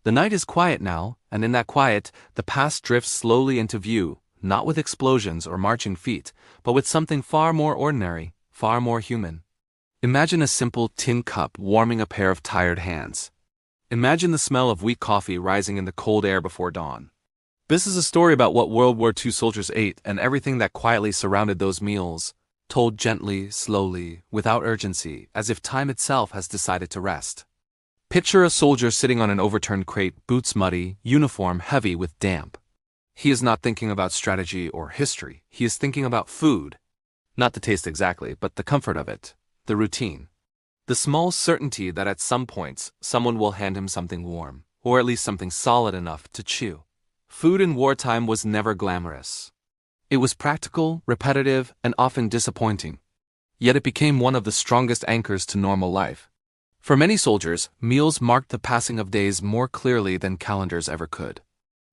The night is quiet now, and in that quiet, the past drifts slowly into view, not with explosions or marching feet, but with something far more ordinary, far more human. Imagine a simple tin cup warming a pair of tired hands. Imagine the smell of weak coffee rising in the cold air before dawn. This is a story about what World War II soldiers ate and everything that quietly surrounded those meals, told gently, slowly, without urgency, as if time itself has decided to rest. Picture a soldier sitting on an overturned crate, boots muddy, uniform heavy with damp. He is not thinking about strategy or history, he is thinking about food. Not the taste exactly, but the comfort of it, the routine. The small certainty that at some points, someone will hand him something warm, or at least something solid enough to chew. Food in wartime was never glamorous. It was practical, repetitive, and often disappointing. Yet it became one of the strongest anchors to normal life. For many soldiers, meals marked the passing of days more clearly than calendars ever could.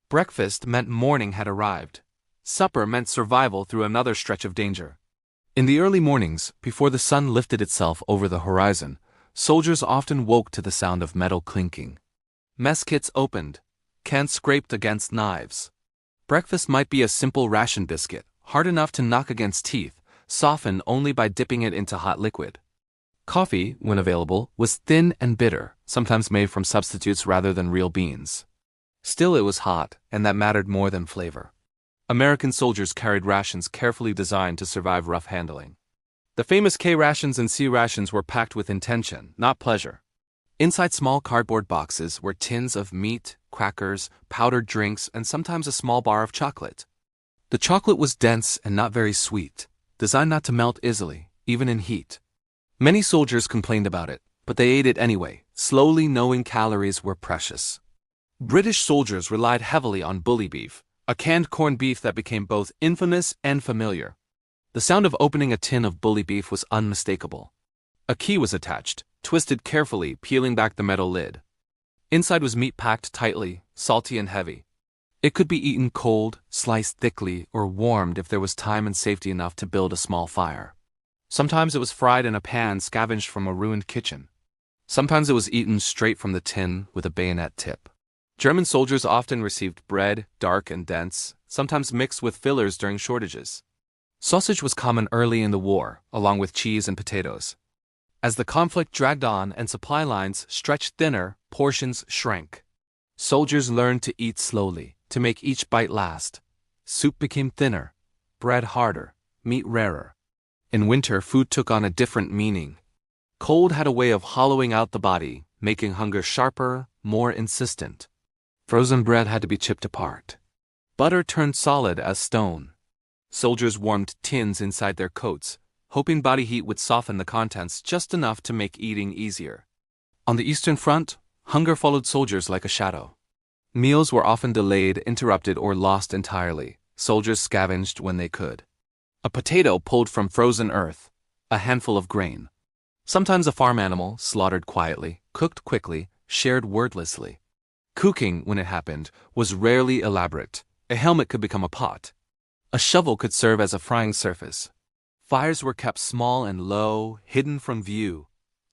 Breakfast meant morning had arrived. Supper meant survival through another stretch of danger. In the early mornings, before the sun lifted itself over the horizon, soldiers often woke to the sound of metal clinking. Mess kits opened, cans scraped against knives. Breakfast might be a simple ration biscuit, hard enough to knock against teeth, softened only by dipping it into hot liquid. Coffee, when available, was thin and bitter, sometimes made from substitutes rather than real beans. Still, it was hot, and that mattered more than flavor. American soldiers carried rations carefully designed to survive rough handling. The famous K rations and C rations were packed with intention, not pleasure. Inside small cardboard boxes were tins of meat, crackers, powdered drinks, and sometimes a small bar of chocolate. The chocolate was dense and not very sweet, designed not to melt easily, even in heat. Many soldiers complained about it, but they ate it anyway, slowly knowing calories were precious. British soldiers relied heavily on bully beef, a canned corned beef that became both infamous and familiar. The sound of opening a tin of bully beef was unmistakable. A key was attached, twisted carefully, peeling back the metal lid. Inside was meat packed tightly, salty and heavy. It could be eaten cold, sliced thickly, or warmed if there was time and safety enough to build a small fire. Sometimes it was fried in a pan scavenged from a ruined kitchen. Sometimes it was eaten straight from the tin with a bayonet tip. German soldiers often received bread, dark and dense, sometimes mixed with fillers during shortages. Sausage was common early in the war, along with cheese and potatoes. As the conflict dragged on and supply lines stretched thinner, portions shrank. Soldiers learned to eat slowly, to make each bite last. Soup became thinner, bread harder, meat rarer. In winter, food took on a different meaning. Cold had a way of hollowing out the body, making hunger sharper, more insistent. Frozen bread had to be chipped apart. Butter turned solid as stone. Soldiers warmed tins inside their coats, hoping body heat would soften the contents just enough to make eating easier. On the Eastern Front, hunger followed soldiers like a shadow. Meals were often delayed, interrupted, or lost entirely. Soldiers scavenged when they could. A potato pulled from frozen earth, a handful of grain. Sometimes a farm animal, slaughtered quietly, cooked quickly, shared wordlessly. Cooking, when it happened, was rarely elaborate. A helmet could become a pot. A shovel could serve as a frying surface. Fires were kept small and low, hidden from view.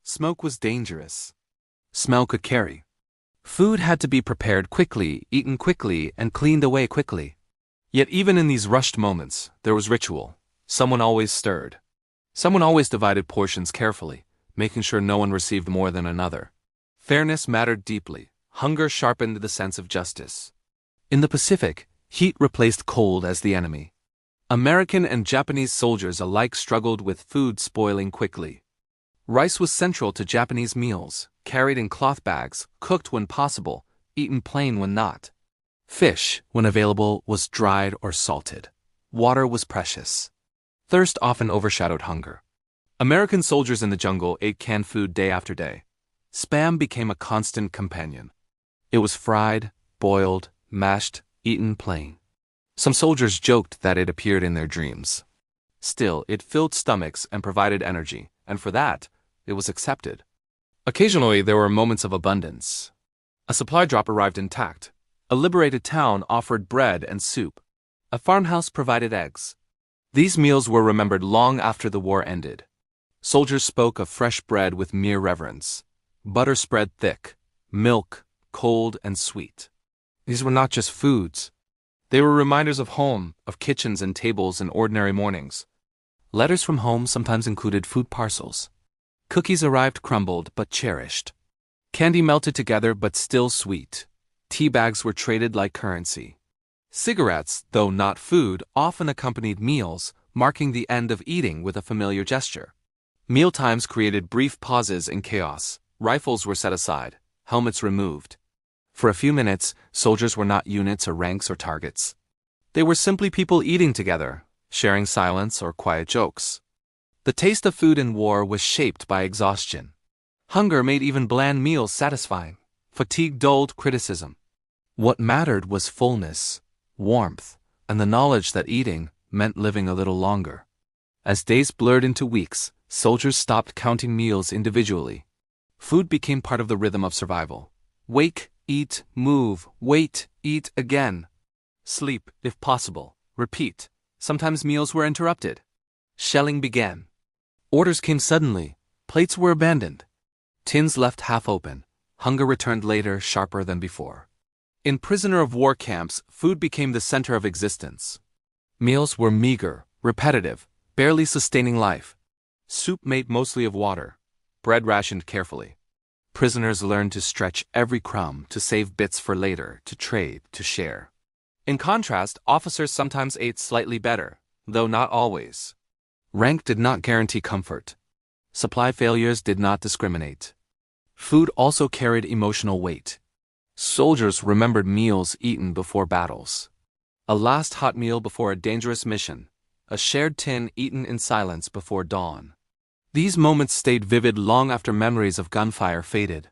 Smoke was dangerous. Smell could carry. Food had to be prepared quickly, eaten quickly, and cleaned away quickly. Yet even in these rushed moments, there was ritual. Someone always stirred. Someone always divided portions carefully, making sure no one received more than another. Fairness mattered deeply. Hunger sharpened the sense of justice. In the Pacific, heat replaced cold as the enemy. American and Japanese soldiers alike struggled with food spoiling quickly. Rice was central to Japanese meals, carried in cloth bags, cooked when possible, eaten plain when not. Fish, when available, was dried or salted. Water was precious. Thirst often overshadowed hunger. American soldiers in the jungle ate canned food day after day. Spam became a constant companion. It was fried, boiled, mashed, eaten plain. Some soldiers joked that it appeared in their dreams. Still, it filled stomachs and provided energy, and for that, it was accepted. Occasionally, there were moments of abundance. A supply drop arrived intact. A liberated town offered bread and soup. A farmhouse provided eggs. These meals were remembered long after the war ended. Soldiers spoke of fresh bread with mere reverence. Butter spread thick. Milk, cold and sweet. These were not just foods. They were reminders of home, of kitchens and tables in ordinary mornings. Letters from home sometimes included food parcels. Cookies arrived crumbled but cherished. Candy melted together but still sweet. Tea bags were traded like currency. Cigarettes, though not food, often accompanied meals, marking the end of eating with a familiar gesture. Mealtimes created brief pauses in chaos. Rifles were set aside, helmets removed. For a few minutes, soldiers were not units or ranks or targets. They were simply people eating together, sharing silence or quiet jokes. The taste of food in war was shaped by exhaustion. Hunger made even bland meals satisfying. Fatigue dulled criticism. What mattered was fullness, warmth, and the knowledge that eating meant living a little longer. As days blurred into weeks, soldiers stopped counting meals individually. Food became part of the rhythm of survival. Wake, eat, move, wait, eat again. Sleep, if possible. Repeat. Sometimes meals were interrupted. Shelling began. Orders came suddenly. Plates were abandoned. Tins left half open. Hunger returned later, sharper than before. In prisoner of war camps, food became the center of existence. Meals were meager, repetitive, barely sustaining life. Soup made mostly of water. Bread rationed carefully. Prisoners learned to stretch every crumb, to save bits for later, to trade, to share. In contrast, officers sometimes ate slightly better, though not always. Rank did not guarantee comfort. Supply failures did not discriminate. Food also carried emotional weight. Soldiers remembered meals eaten before battles. A last hot meal before a dangerous mission. A shared tin eaten in silence before dawn. These moments stayed vivid long after memories of gunfire faded.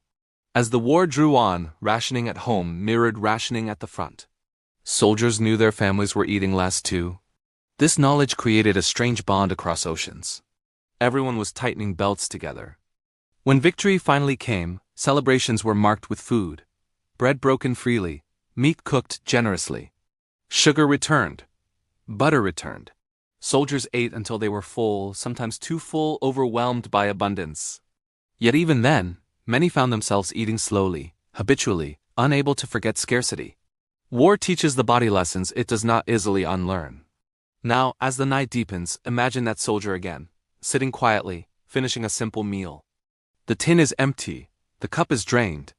As the war drew on, rationing at home mirrored rationing at the front. Soldiers knew their families were eating less too. This knowledge created a strange bond across oceans. Everyone was tightening belts together. When victory finally came, celebrations were marked with food. Bread broken freely, meat cooked generously. Sugar returned. Butter returned. Soldiers ate until they were full, sometimes too full, overwhelmed by abundance. Yet even then, many found themselves eating slowly, habitually, unable to forget scarcity. War teaches the body lessons it does not easily unlearn. Now, as the night deepens, imagine that soldier again, sitting quietly, finishing a simple meal. The tin is empty, the cup is drained.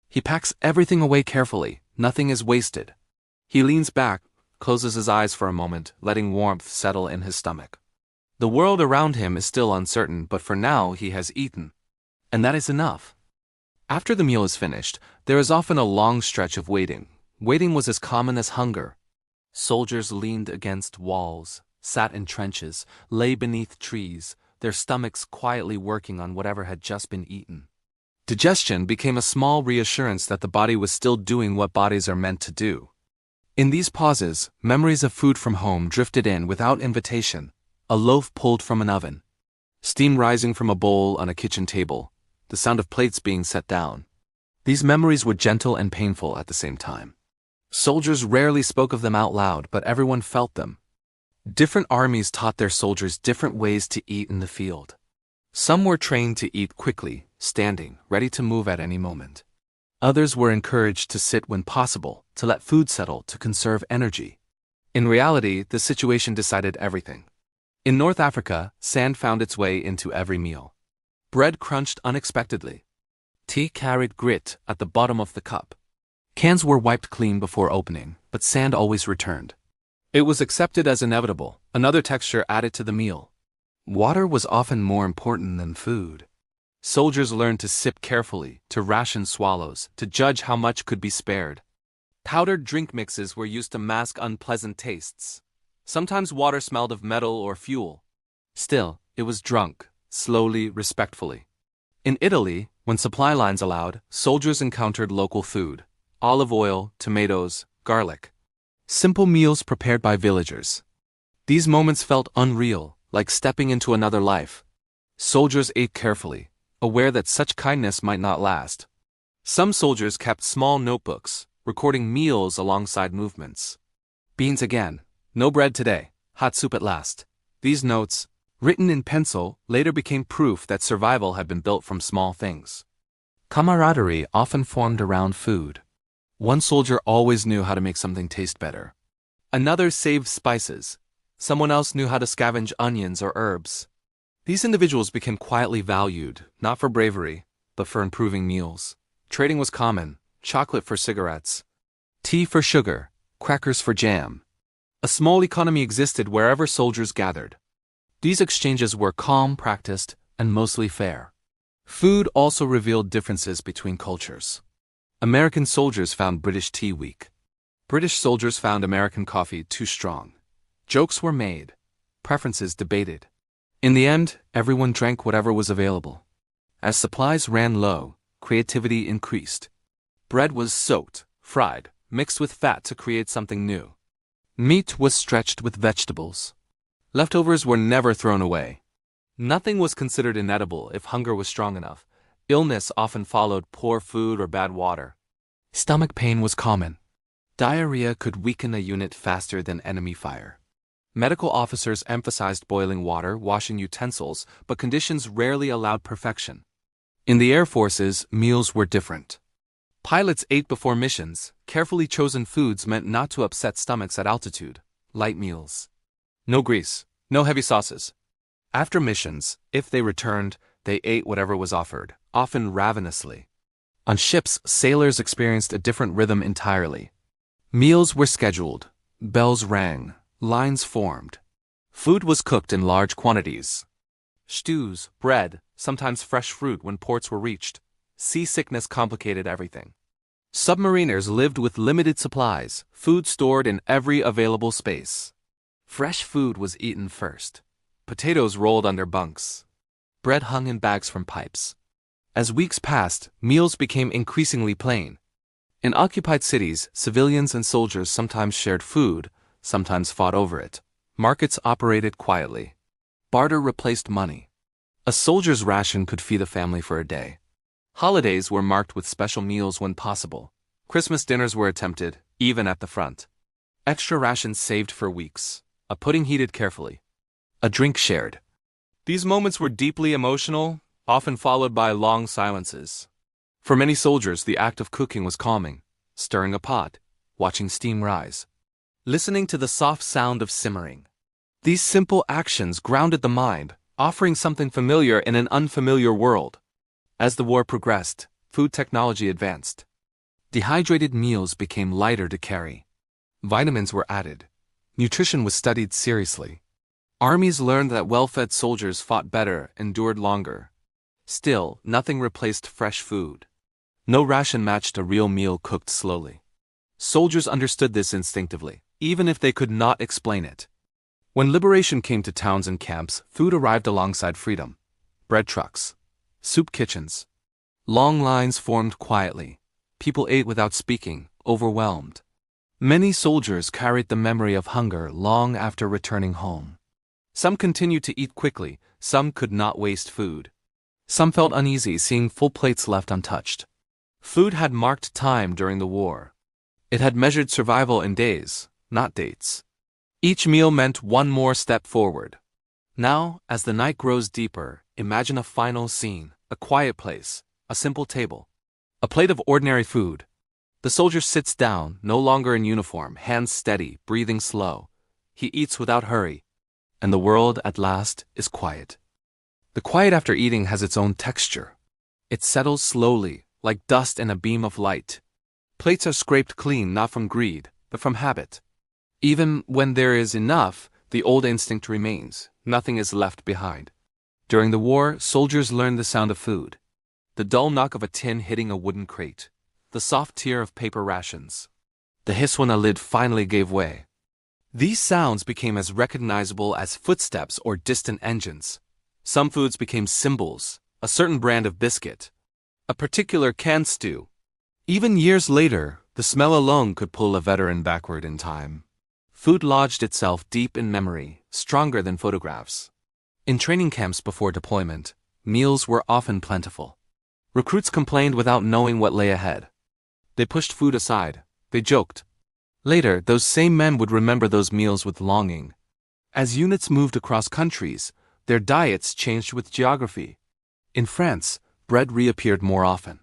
He packs everything away carefully, nothing is wasted. He leans back, closes his eyes for a moment, letting warmth settle in his stomach. The world around him is still uncertain, but for now he has eaten. And that is enough. After the meal is finished, there is often a long stretch of waiting. Waiting was as common as hunger. Soldiers leaned against walls, sat in trenches, lay beneath trees, their stomachs quietly working on whatever had just been eaten. Digestion became a small reassurance that the body was still doing what bodies are meant to do. In these pauses, memories of food from home drifted in without invitation, a loaf pulled from an oven, steam rising from a bowl on a kitchen table, the sound of plates being set down. These memories were gentle and painful at the same time. Soldiers rarely spoke of them out loud, but everyone felt them. Different armies taught their soldiers different ways to eat in the field. Some were trained to eat quickly, standing, ready to move at any moment. Others were encouraged to sit when possible, to let food settle, to conserve energy. In reality, the situation decided everything. In North Africa, sand found its way into every meal. Bread crunched unexpectedly. Tea carried grit at the bottom of the cup. Cans were wiped clean before opening, but sand always returned. It was accepted as inevitable, another texture added to the meal. Water was often more important than food. Soldiers learned to sip carefully, to ration swallows, to judge how much could be spared. Powdered drink mixes were used to mask unpleasant tastes. Sometimes water smelled of metal or fuel. Still, it was drunk, slowly, respectfully. In Italy, when supply lines allowed, soldiers encountered local food: olive oil, tomatoes, garlic. Simple meals prepared by villagers. These moments felt unreal, like stepping into another life. Soldiers ate carefully, aware that such kindness might not last. Some soldiers kept small notebooks, recording meals alongside movements. Beans again. No bread today. Hot soup at last. These notes, written in pencil, later became proof that survival had been built from small things. Camaraderie often formed around food. One soldier always knew how to make something taste better. Another saved spices. Someone else knew how to scavenge onions or herbs. These individuals became quietly valued, not for bravery, but for improving meals. Trading was common: chocolate for cigarettes, tea for sugar, crackers for jam. A small economy existed wherever soldiers gathered. These exchanges were calm, practiced, and mostly fair. Food also revealed differences between cultures. American soldiers found British tea weak. British soldiers found American coffee too strong. Jokes were made, preferences debated. In the end, everyone drank whatever was available. As supplies ran low, creativity increased. Bread was soaked, fried, mixed with fat to create something new. Meat was stretched with vegetables. Leftovers were never thrown away. Nothing was considered inedible if hunger was strong enough. Illness often followed poor food or bad water. Stomach pain was common. Diarrhea could weaken a unit faster than enemy fire. Medical officers emphasized boiling water, washing utensils, but conditions rarely allowed perfection. In the air forces, meals were different. Pilots ate before missions. Carefully chosen foods meant not to upset stomachs at altitude. Light meals. No grease, no heavy sauces. After missions, if they returned, they ate whatever was offered, often ravenously. On ships, sailors experienced a different rhythm entirely. Meals were scheduled, bells rang, lines formed. Food was cooked in large quantities. Stews, bread, sometimes fresh fruit when ports were reached. Seasickness complicated everything. Submariners lived with limited supplies, food stored in every available space. Fresh food was eaten first. Potatoes rolled under bunks. Bread hung in bags from pipes. As weeks passed, meals became increasingly plain. In occupied cities, civilians and soldiers sometimes shared food, sometimes fought over it. Markets operated quietly. Barter replaced money. A soldier's ration could feed a family for a day. Holidays were marked with special meals when possible. Christmas dinners were attempted, even at the front. Extra rations saved for weeks. A pudding heated carefully. A drink shared. These moments were deeply emotional, often followed by long silences. For many soldiers, the act of cooking was calming. Stirring a pot, watching steam rise, listening to the soft sound of simmering. These simple actions grounded the mind, offering something familiar in an unfamiliar world. As the war progressed, food technology advanced. Dehydrated meals became lighter to carry. Vitamins were added. Nutrition was studied seriously. Armies learned that well-fed soldiers fought better, endured longer. Still, nothing replaced fresh food. No ration matched a real meal cooked slowly. Soldiers understood this instinctively, even if they could not explain it. When liberation came to towns and camps, food arrived alongside freedom. Bread trucks, soup kitchens. Long lines formed quietly. People ate without speaking, overwhelmed. Many soldiers carried the memory of hunger long after returning home. Some continued to eat quickly, some could not waste food. Some felt uneasy seeing full plates left untouched. Food had marked time during the war. It had measured survival in days, not dates. Each meal meant one more step forward. Now, as the night grows deeper, imagine a final scene, a quiet place, a simple table. A plate of ordinary food. The soldier sits down, no longer in uniform, hands steady, breathing slow. He eats without hurry. And the world, at last, is quiet. The quiet after eating has its own texture. It settles slowly, like dust in a beam of light. Plates are scraped clean not from greed, but from habit. Even when there is enough, the old instinct remains. Nothing is left behind. During the war, soldiers learned the sound of food. The dull knock of a tin hitting a wooden crate. The soft tear of paper rations. The hiss when a lid finally gave way. These sounds became as recognizable as footsteps or distant engines. Some foods became symbols, a certain brand of biscuit, a particular canned stew. Even years later, the smell alone could pull a veteran backward in time. Food lodged itself deep in memory, stronger than photographs. In training camps before deployment, meals were often plentiful. Recruits complained without knowing what lay ahead. They pushed food aside. They joked. Later, those same men would remember those meals with longing. As units moved across countries, their diets changed with geography. In France, bread reappeared more often.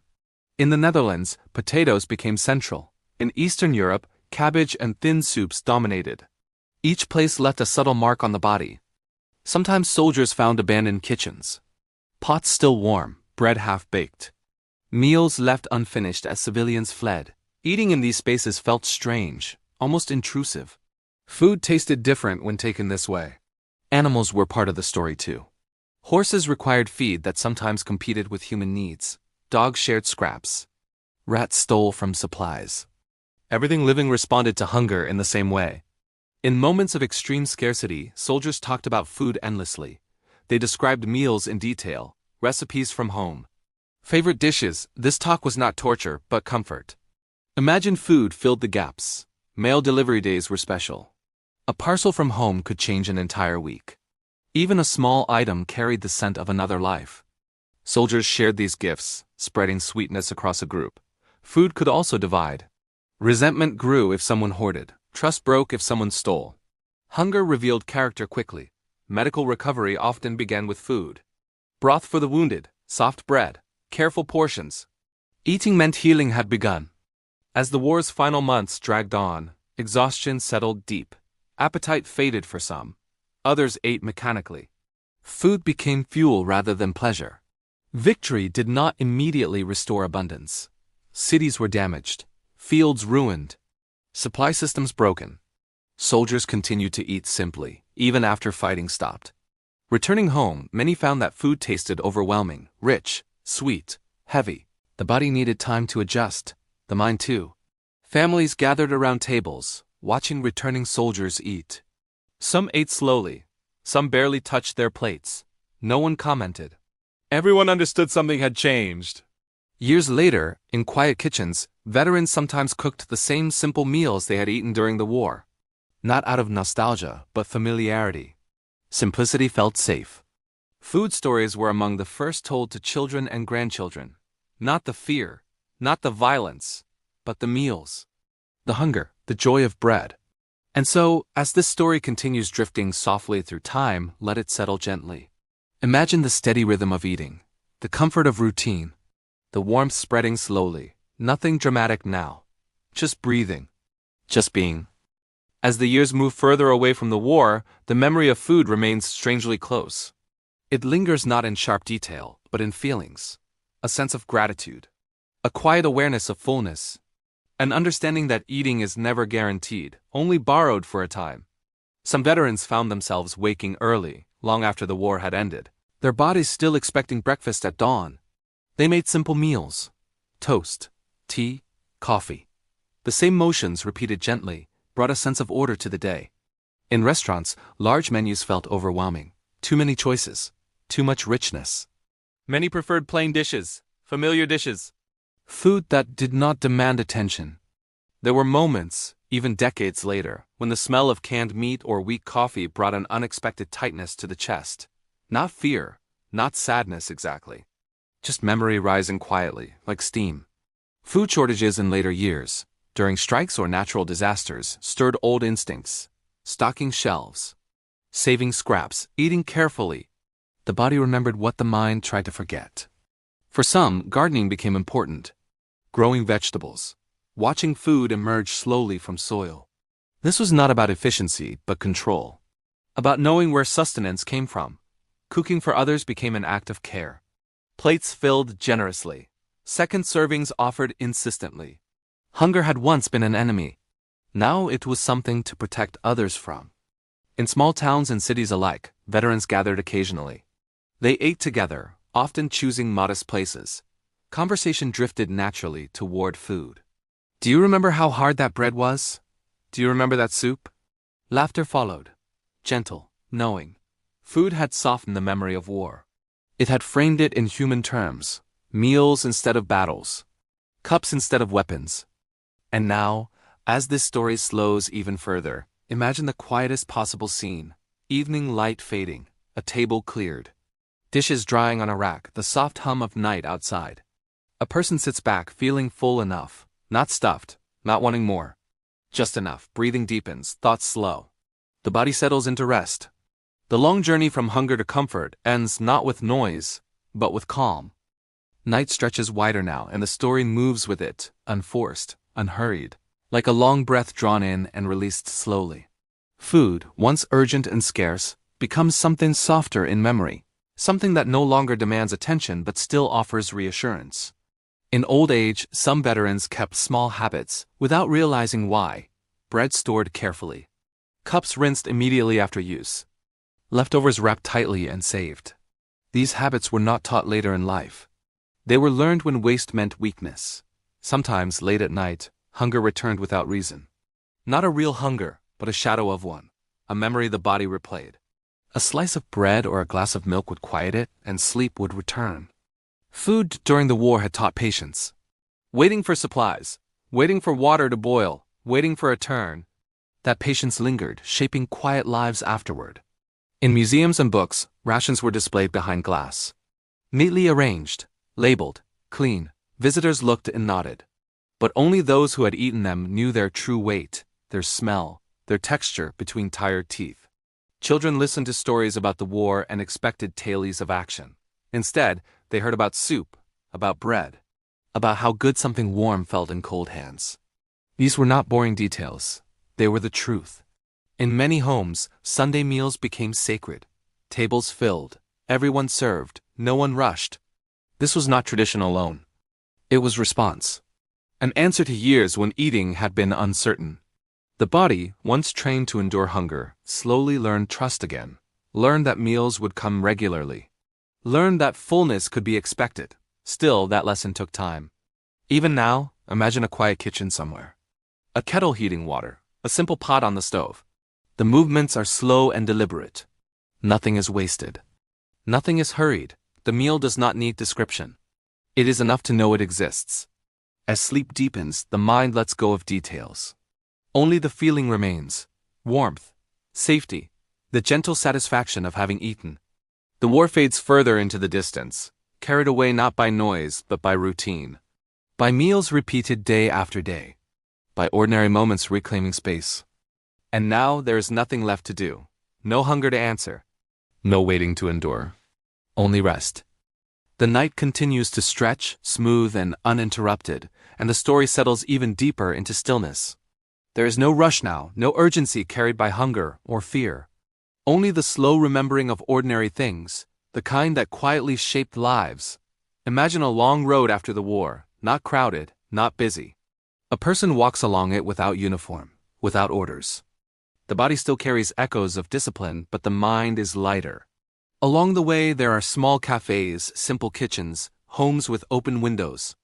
In the Netherlands, potatoes became central. In Eastern Europe, cabbage and thin soups dominated. Each place left a subtle mark on the body. Sometimes soldiers found abandoned kitchens. Pots still warm, bread half-baked. Meals left unfinished as civilians fled. Eating in these spaces felt strange, almost intrusive. Food tasted different when taken this way. Animals were part of the story too. Horses required feed that sometimes competed with human needs. Dogs shared scraps. Rats stole from supplies. Everything living responded to hunger in the same way. In moments of extreme scarcity, soldiers talked about food endlessly. They described meals in detail, recipes from home. Favorite dishes. This talk was not torture, but comfort. Imagine food filled the gaps. Mail delivery days were special. A parcel from home could change an entire week. Even a small item carried the scent of another life. Soldiers shared these gifts, spreading sweetness across a group. Food could also divide. Resentment grew if someone hoarded. Trust broke if someone stole. Hunger revealed character quickly. Medical recovery often began with food. Broth for the wounded, soft bread, careful portions. Eating meant healing had begun. As the war's final months dragged on, exhaustion settled deep. Appetite faded for some. Others ate mechanically. Food became fuel rather than pleasure. Victory did not immediately restore abundance. Cities were damaged. Fields ruined. Supply systems broken. Soldiers continued to eat simply, even after fighting stopped. Returning home, many found that food tasted overwhelming, rich, sweet, heavy. The body needed time to adjust, the mind too. Families gathered around tables, watching returning soldiers eat. Some ate slowly. Some barely touched their plates. No one commented. Everyone understood something had changed. Years later, in quiet kitchens, veterans sometimes cooked the same simple meals they had eaten during the war. Not out of nostalgia, but familiarity. Simplicity felt safe. Food stories were among the first told to children and grandchildren. Not the fear, not the violence, but the meals. The hunger, the joy of bread. And so, as this story continues drifting softly through time, let it settle gently. Imagine the steady rhythm of eating, the comfort of routine, the warmth spreading slowly. Nothing dramatic now. Just breathing. Just being. As the years move further away from the war, the memory of food remains strangely close. It lingers not in sharp detail, but in feelings. A sense of gratitude. A quiet awareness of fullness. An understanding that eating is never guaranteed, only borrowed for a time. Some veterans found themselves waking early, long after the war had ended, their bodies still expecting breakfast at dawn. They made simple meals. Toast, tea, coffee. The same motions repeated gently brought a sense of order to the day. In restaurants, large menus felt overwhelming. Too many choices. Too much richness. Many preferred plain dishes, familiar dishes. Food that did not demand attention. There were moments, even decades later, when the smell of canned meat or weak coffee brought an unexpected tightness to the chest. Not fear, not sadness exactly. Just memory rising quietly, like steam. Food shortages in later years, during strikes or natural disasters, stirred old instincts. Stocking shelves. Saving scraps, eating carefully. The body remembered what the mind tried to forget. For some, gardening became important. Growing vegetables. Watching food emerge slowly from soil. This was not about efficiency, but control. About knowing where sustenance came from. Cooking for others became an act of care. Plates filled generously. Second servings offered insistently. Hunger had once been an enemy. Now it was something to protect others from. In small towns and cities alike, veterans gathered occasionally. They ate together, often choosing modest places. Conversation drifted naturally toward food. Do you remember how hard that bread was? Do you remember that soup? Laughter followed. Gentle, knowing. Food had softened the memory of war. It had framed it in human terms. Meals instead of battles. Cups instead of weapons. And now, as this story slows even further, imagine the quietest possible scene. Evening light fading, a table cleared. Dishes drying on a rack, the soft hum of night outside. A person sits back, feeling full enough. Not stuffed, not wanting more. Just enough. Breathing deepens, thoughts slow. The body settles into rest. The long journey from hunger to comfort ends not with noise, but with calm. Night stretches wider now, and the story moves with it, unforced, unhurried, like a long breath drawn in and released slowly. Food, once urgent and scarce, becomes something softer in memory, something that no longer demands attention but still offers reassurance. In old age, some veterans kept small habits, without realizing why. Bread stored carefully. Cups rinsed immediately after use. Leftovers wrapped tightly and saved. These habits were not taught later in life. They were learned when waste meant weakness. Sometimes, late at night, hunger returned without reason. Not a real hunger, but a shadow of one. A memory the body replayed. A slice of bread or a glass of milk would quiet it, and sleep would return. Food during the war had taught patience. Waiting for supplies, waiting for water to boil, waiting for a turn. That patience lingered, shaping quiet lives afterward. In museums and books, rations were displayed behind glass. Neatly arranged, labeled, clean, visitors looked and nodded. But only those who had eaten them knew their true weight, their smell, their texture between tired teeth. Children listened to stories about the war and expected tales of action. Instead, they heard about soup, about bread, about how good something warm felt in cold hands. These were not boring details. They were the truth. In many homes, Sunday meals became sacred. Tables filled, everyone served, no one rushed. This was not tradition alone. It was response. An answer to years when eating had been uncertain. The body, once trained to endure hunger, slowly learned trust again, learned that meals would come regularly, learned that fullness could be expected. Still, that lesson took time. Even now, imagine a quiet kitchen somewhere. A kettle heating water, a simple pot on the stove. The movements are slow and deliberate. Nothing is wasted. Nothing is hurried. The meal does not need description. It is enough to know it exists. As sleep deepens, the mind lets go of details. Only the feeling remains. Warmth, safety, the gentle satisfaction of having eaten. The war fades further into the distance, carried away not by noise but by routine. By meals repeated day after day. By ordinary moments reclaiming space. And now there is nothing left to do. No hunger to answer. No waiting to endure. Only rest. The night continues to stretch, smooth and uninterrupted, and the story settles even deeper into stillness. There is no rush now, no urgency carried by hunger or fear. Only the slow remembering of ordinary things, the kind that quietly shaped lives. Imagine a long road after the war, not crowded, not busy. A person walks along it without uniform, without orders. The body still carries echoes of discipline, but the mind is lighter. Along the way, there are small cafes, simple kitchens, homes with open windows.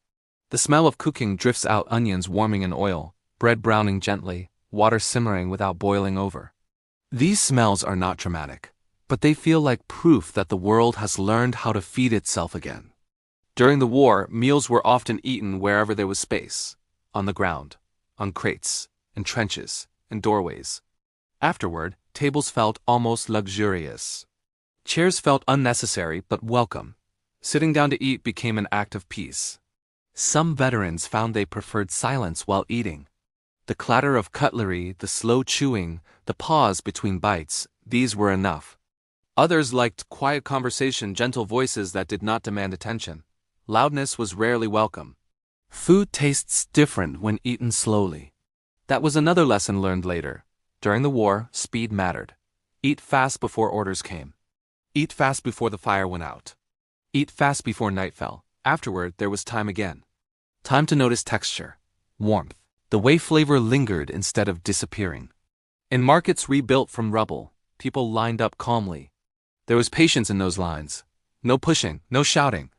The smell of cooking drifts out, onions warming in oil, bread browning gently, water simmering without boiling over. These smells are not dramatic, but they feel like proof that the world has learned how to feed itself again. During the war, meals were often eaten wherever there was space, on the ground, on crates, in trenches, in doorways. Afterward, tables felt almost luxurious. Chairs felt unnecessary but welcome. Sitting down to eat became an act of peace. Some veterans found they preferred silence while eating. The clatter of cutlery, the slow chewing, the pause between bites, these were enough. Others liked quiet conversation, gentle voices that did not demand attention. Loudness was rarely welcome. Food tastes different when eaten slowly. That was another lesson learned later. During the war, speed mattered. Eat fast before orders came. Eat fast before the fire went out. Eat fast before night fell. Afterward, there was time again. Time to notice texture, warmth, the way flavor lingered instead of disappearing. In markets rebuilt from rubble, people lined up calmly. There was patience in those lines. No pushing, no shouting.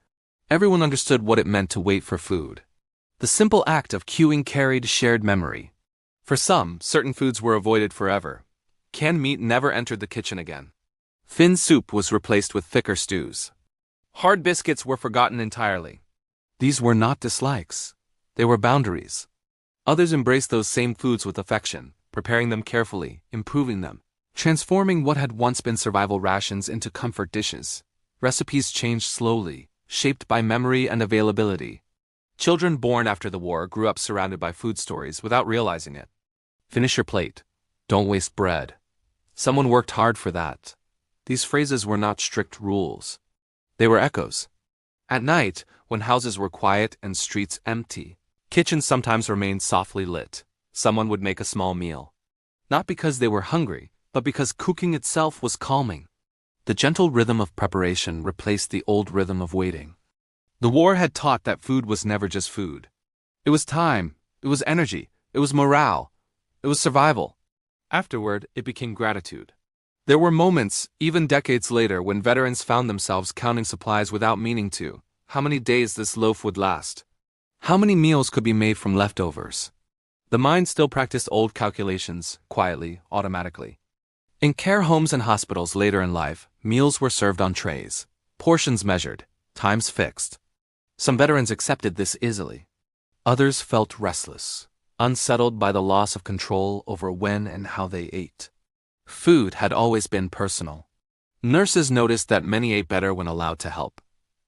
Everyone understood what it meant to wait for food. The simple act of queuing carried shared memory. For some, certain foods were avoided forever. Canned meat never entered the kitchen again. Thin soup was replaced with thicker stews. Hard biscuits were forgotten entirely. These were not dislikes. They were boundaries. Others embraced those same foods with affection, preparing them carefully, improving them, transforming what had once been survival rations into comfort dishes. Recipes changed slowly, shaped by memory and availability. Children born after the war grew up surrounded by food stories without realizing it. Finish your plate. Don't waste bread. Someone worked hard for that. These phrases were not strict rules. They were echoes. At night, when houses were quiet and streets empty. Kitchens sometimes remained softly lit. Someone would make a small meal. Not because they were hungry, but because cooking itself was calming. The gentle rhythm of preparation replaced the old rhythm of waiting. The war had taught that food was never just food. It was time, it was energy, it was morale, it was survival. Afterward, it became gratitude. There were moments, even decades later, when veterans found themselves counting supplies without meaning to. How many days this loaf would last? How many meals could be made from leftovers? The mind still practiced old calculations, quietly, automatically. In care homes and hospitals later in life, meals were served on trays, portions measured, times fixed. Some veterans accepted this easily. Others felt restless, unsettled by the loss of control over when and how they ate. Food had always been personal. Nurses noticed that many ate better when allowed to help.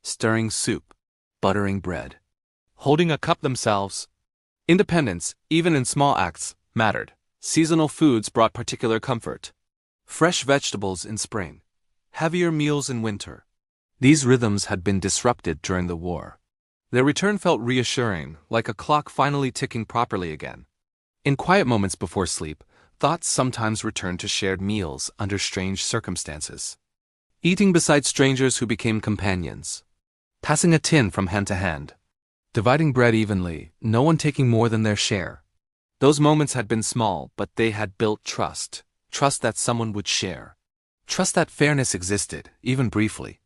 Stirring soup, buttering bread, holding a cup themselves. Independence, even in small acts, mattered. Seasonal foods brought particular comfort. Fresh vegetables in spring, heavier meals in winter. These rhythms had been disrupted during the war. Their return felt reassuring, like a clock finally ticking properly again. In quiet moments before sleep, thoughts sometimes returned to shared meals under strange circumstances. Eating beside strangers who became companions. Passing a tin from hand to hand. Dividing bread evenly, no one taking more than their share. Those moments had been small, but they had built trust. Trust that someone would share. Trust that fairness existed, even briefly.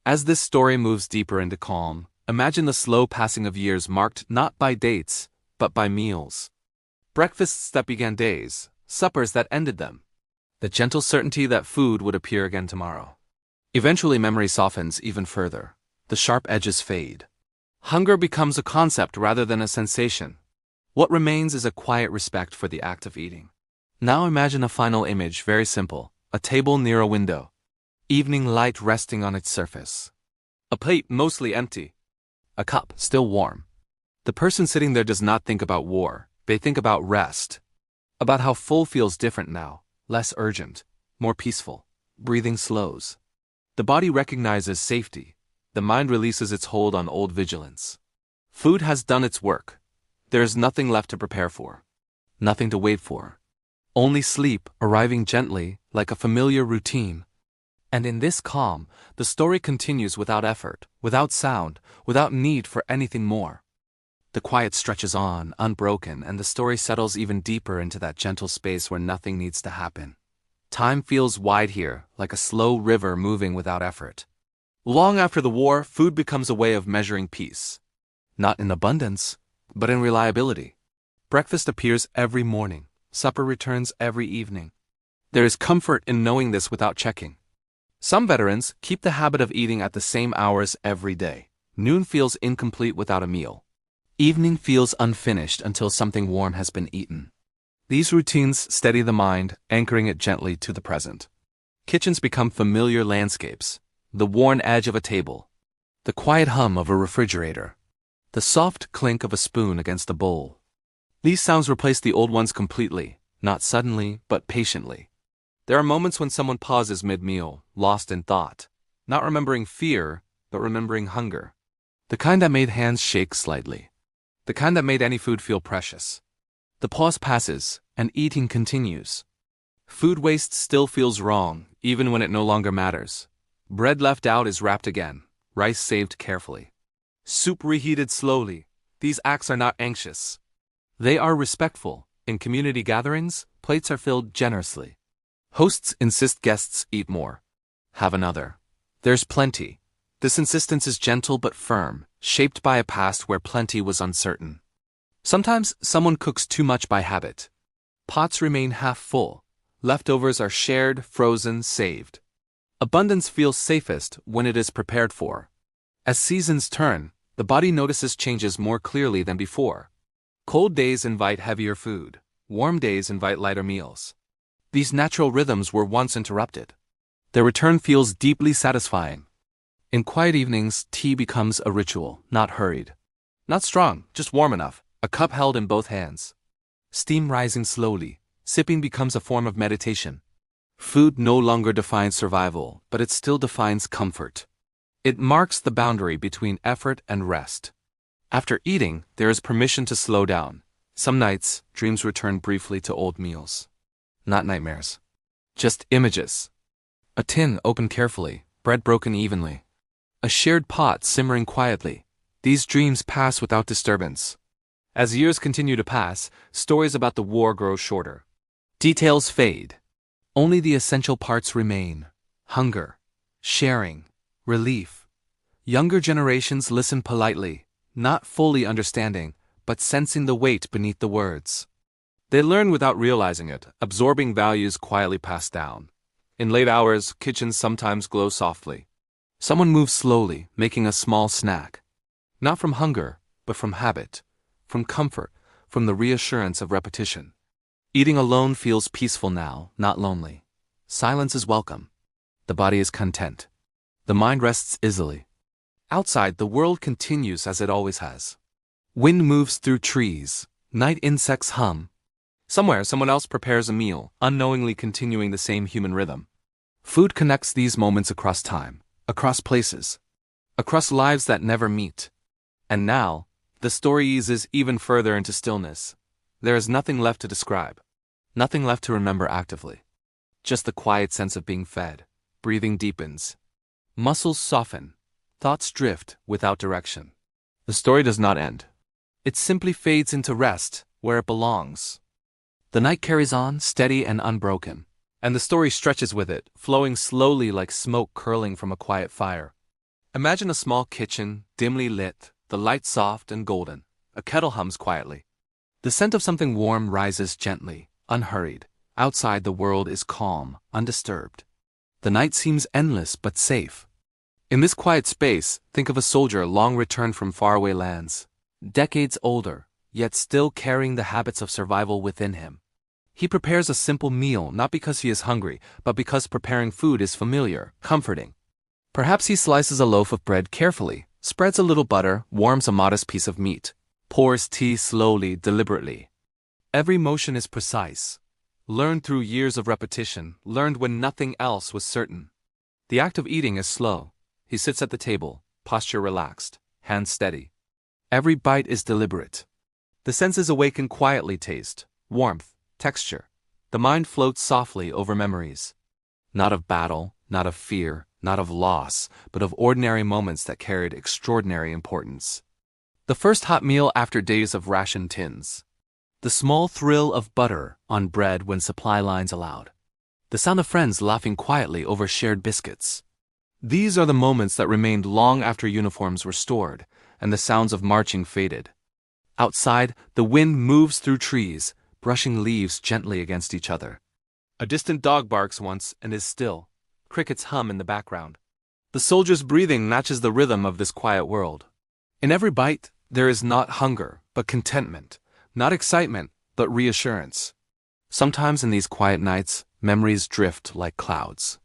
As this story moves deeper into calm, imagine the slow passing of years marked not by dates, but by meals. Breakfasts that began days, suppers that ended them. The gentle certainty that food would appear again tomorrow. Eventually memory softens even further. The sharp edges fade. Hunger becomes a concept rather than a sensation. What remains is a quiet respect for the act of eating. Now imagine a final image, very simple. A table near a window. Evening light resting on its surface. A plate mostly empty. A cup still warm. The person sitting there does not think about war. They think about rest. About how full feels different now, less urgent, more peaceful. Breathing slows. The body recognizes safety. The mind releases its hold on old vigilance. Food has done its work. There is nothing left to prepare for. Nothing to wait for. Only sleep, arriving gently, like a familiar routine. And in this calm, the story continues without effort, without sound, without need for anything more. The quiet stretches on, unbroken, and the story settles even deeper into that gentle space where nothing needs to happen. Time feels wide here, like a slow river moving without effort. Long after the war, food becomes a way of measuring peace. Not in abundance, but in reliability. Breakfast appears every morning. Supper returns every evening. There is comfort in knowing this without checking. Some veterans keep the habit of eating at the same hours every day. Noon feels incomplete without a meal. Evening feels unfinished until something warm has been eaten. These routines steady the mind, anchoring it gently to the present. Kitchens become familiar landscapes. The worn edge of a table. The quiet hum of a refrigerator. The soft clink of a spoon against a bowl. These sounds replace the old ones completely, not suddenly, but patiently. There are moments when someone pauses mid-meal, lost in thought, not remembering fear, but remembering hunger. The kind that made hands shake slightly. The kind that made any food feel precious. The pause passes, and eating continues. Food waste still feels wrong, even when it no longer matters. Bread left out is wrapped again, rice saved carefully. Soup reheated slowly. These acts are not anxious. They are respectful. In community gatherings, plates are filled generously. Hosts insist guests eat more. Have another. There's plenty. This insistence is gentle but firm, shaped by a past where plenty was uncertain. Sometimes someone cooks too much by habit. Pots remain half full. Leftovers are shared, frozen, saved. Abundance feels safest when it is prepared for. As seasons turn, the body notices changes more clearly than before. Cold days invite heavier food. Warm days invite lighter meals. These natural rhythms were once interrupted. Their return feels deeply satisfying. In quiet evenings, tea becomes a ritual, not hurried. Not strong, just warm enough, a cup held in both hands. Steam rising slowly, sipping becomes a form of meditation. Food no longer defines survival, but it still defines comfort. It marks the boundary between effort and rest. After eating, there is permission to slow down. Some nights, dreams return briefly to old meals. Not nightmares. Just images. A tin opened carefully, bread broken evenly. A shared pot simmering quietly. These dreams pass without disturbance. As years continue to pass, stories about the war grow shorter. Details fade. Only the essential parts remain. Hunger, sharing, relief. Younger generations listen politely, not fully understanding, but sensing the weight beneath the words. They learn without realizing it, absorbing values quietly passed down. In late hours, kitchens sometimes glow softly. Someone moves slowly, making a small snack. Not from hunger, but from habit, from comfort, from the reassurance of repetition. Eating alone feels peaceful now, not lonely. Silence is welcome. The body is content. The mind rests easily. Outside, the world continues as it always has. Wind moves through trees. Night insects hum. Somewhere, someone else prepares a meal, unknowingly continuing the same human rhythm. Food connects these moments across time, across places, across lives that never meet. And now, the story eases even further into stillness. There is nothing left to describe, nothing left to remember actively. Just the quiet sense of being fed. Breathing deepens. Muscles soften. Thoughts drift without direction. The story does not end. It simply fades into rest, where it belongs. The night carries on, steady and unbroken. And the story stretches with it, flowing slowly like smoke curling from a quiet fire. Imagine a small kitchen, dimly lit, the light soft and golden. A kettle hums quietly. The scent of something warm rises gently, unhurried. Outside, the world is calm, undisturbed. The night seems endless but safe. In this quiet space, think of a soldier long returned from faraway lands. Decades older, yet still carrying the habits of survival within him. He prepares a simple meal not because he is hungry, but because preparing food is familiar, comforting. Perhaps he slices a loaf of bread carefully, spreads a little butter, warms a modest piece of meat, pours tea slowly, deliberately. Every motion is precise. Learned through years of repetition, learned when nothing else was certain. The act of eating is slow. He sits at the table, posture relaxed, hands steady. Every bite is deliberate. The senses awaken quietly: taste, warmth, texture. The mind floats softly over memories. Not of battle, not of fear, not of loss, but of ordinary moments that carried extraordinary importance. The first hot meal after days of ration tins. The small thrill of butter on bread when supply lines allowed. The sound of friends laughing quietly over shared biscuits. These are the moments that remained long after uniforms were stored, and the sounds of marching faded. Outside, the wind moves through trees, brushing leaves gently against each other. A distant dog barks once and is still. Crickets hum in the background. The soldier's breathing matches the rhythm of this quiet world. In every bite, there is not hunger, but contentment. Not excitement, but reassurance. Sometimes in these quiet nights, memories drift like clouds.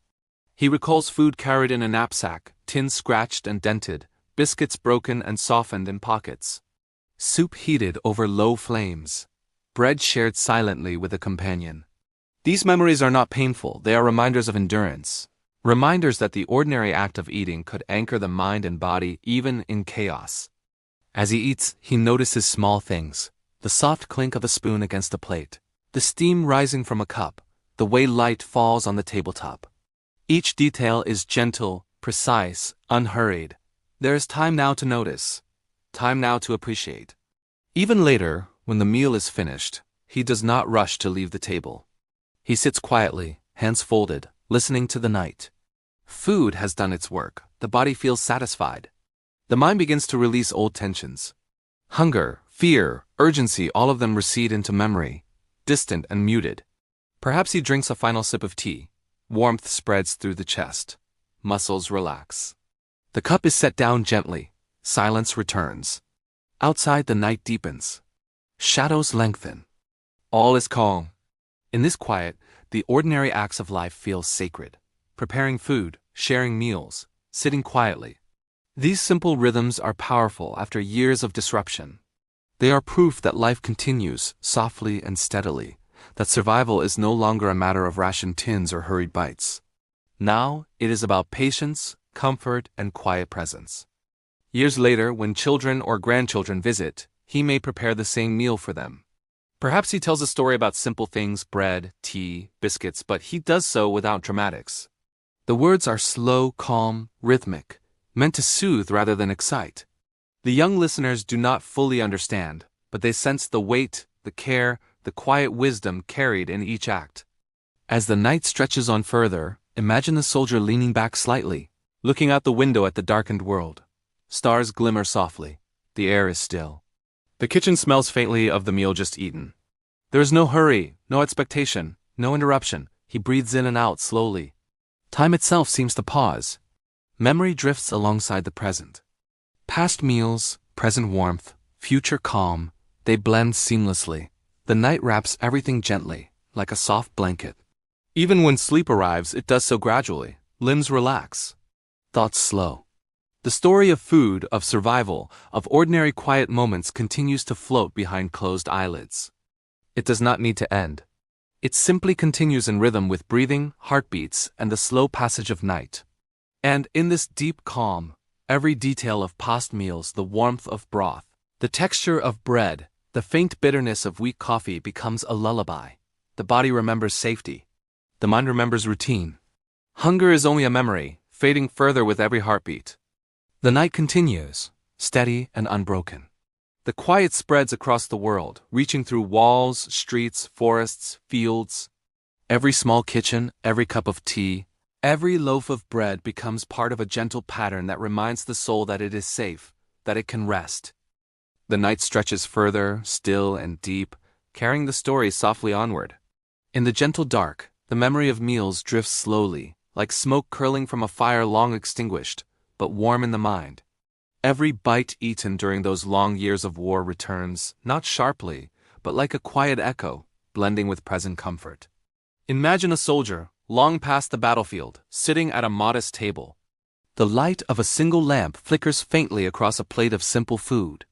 He recalls food carried in a knapsack, tins scratched and dented, biscuits broken and softened in pockets. Soup heated over low flames. Bread shared silently with a companion. These memories are not painful, they are reminders of endurance. Reminders that the ordinary act of eating could anchor the mind and body even in chaos. As he eats, he notices small things. The soft clink of a spoon against a plate. The steam rising from a cup. The way light falls on the tabletop. Each detail is gentle, precise, unhurried. There is time now to notice. Time now to appreciate. Even later, when the meal is finished, he does not rush to leave the table. He sits quietly, hands folded, listening to the night. Food has done its work. The body feels satisfied. The mind begins to release old tensions. Hunger, fear, urgency, all of them recede into memory, distant and muted. Perhaps he drinks a final sip of tea. Warmth spreads through the chest. Muscles relax. The cup is set down gently. Silence returns. Outside, the night deepens. Shadows lengthen. All is calm. In this quiet, the ordinary acts of life feel sacred. Preparing food, sharing meals, sitting quietly. These simple rhythms are powerful after years of disruption. They are proof that life continues, softly and steadily, that survival is no longer a matter of ration tins or hurried bites. Now, it is about patience, comfort, and quiet presence. Years later, when children or grandchildren visit, he may prepare the same meal for them. Perhaps he tells a story about simple things, bread, tea, biscuits, but he does so without dramatics. The words are slow, calm, rhythmic, meant to soothe rather than excite. The young listeners do not fully understand, but they sense the weight, the care, the quiet wisdom carried in each act. As the night stretches on further, imagine the soldier leaning back slightly, looking out the window at the darkened world. Stars glimmer softly. The air is still. The kitchen smells faintly of the meal just eaten. There is no hurry, no expectation, no interruption. He breathes in and out slowly. Time itself seems to pause. Memory drifts alongside the present. Past meals, present warmth, future calm, they blend seamlessly. The night wraps everything gently, like a soft blanket. Even when sleep arrives, it does so gradually. Limbs relax. Thoughts slow. The story of food, of survival, of ordinary quiet moments continues to float behind closed eyelids. It does not need to end. It simply continues in rhythm with breathing, heartbeats, and the slow passage of night. And in this deep calm, every detail of past meals, the warmth of broth, the texture of bread, the faint bitterness of weak coffee becomes a lullaby. The body remembers safety. The mind remembers routine. Hunger is only a memory, fading further with every heartbeat. The night continues, steady and unbroken. The quiet spreads across the world, reaching through walls, streets, forests, fields. Every small kitchen, every cup of tea, every loaf of bread becomes part of a gentle pattern that reminds the soul that it is safe, that it can rest. The night stretches further, still and deep, carrying the story softly onward. In the gentle dark, the memory of meals drifts slowly, like smoke curling from a fire long extinguished, but warm in the mind. Every bite eaten during those long years of war returns, not sharply, but like a quiet echo, blending with present comfort. Imagine a soldier, long past the battlefield, sitting at a modest table. The light of a single lamp flickers faintly across a plate of simple food.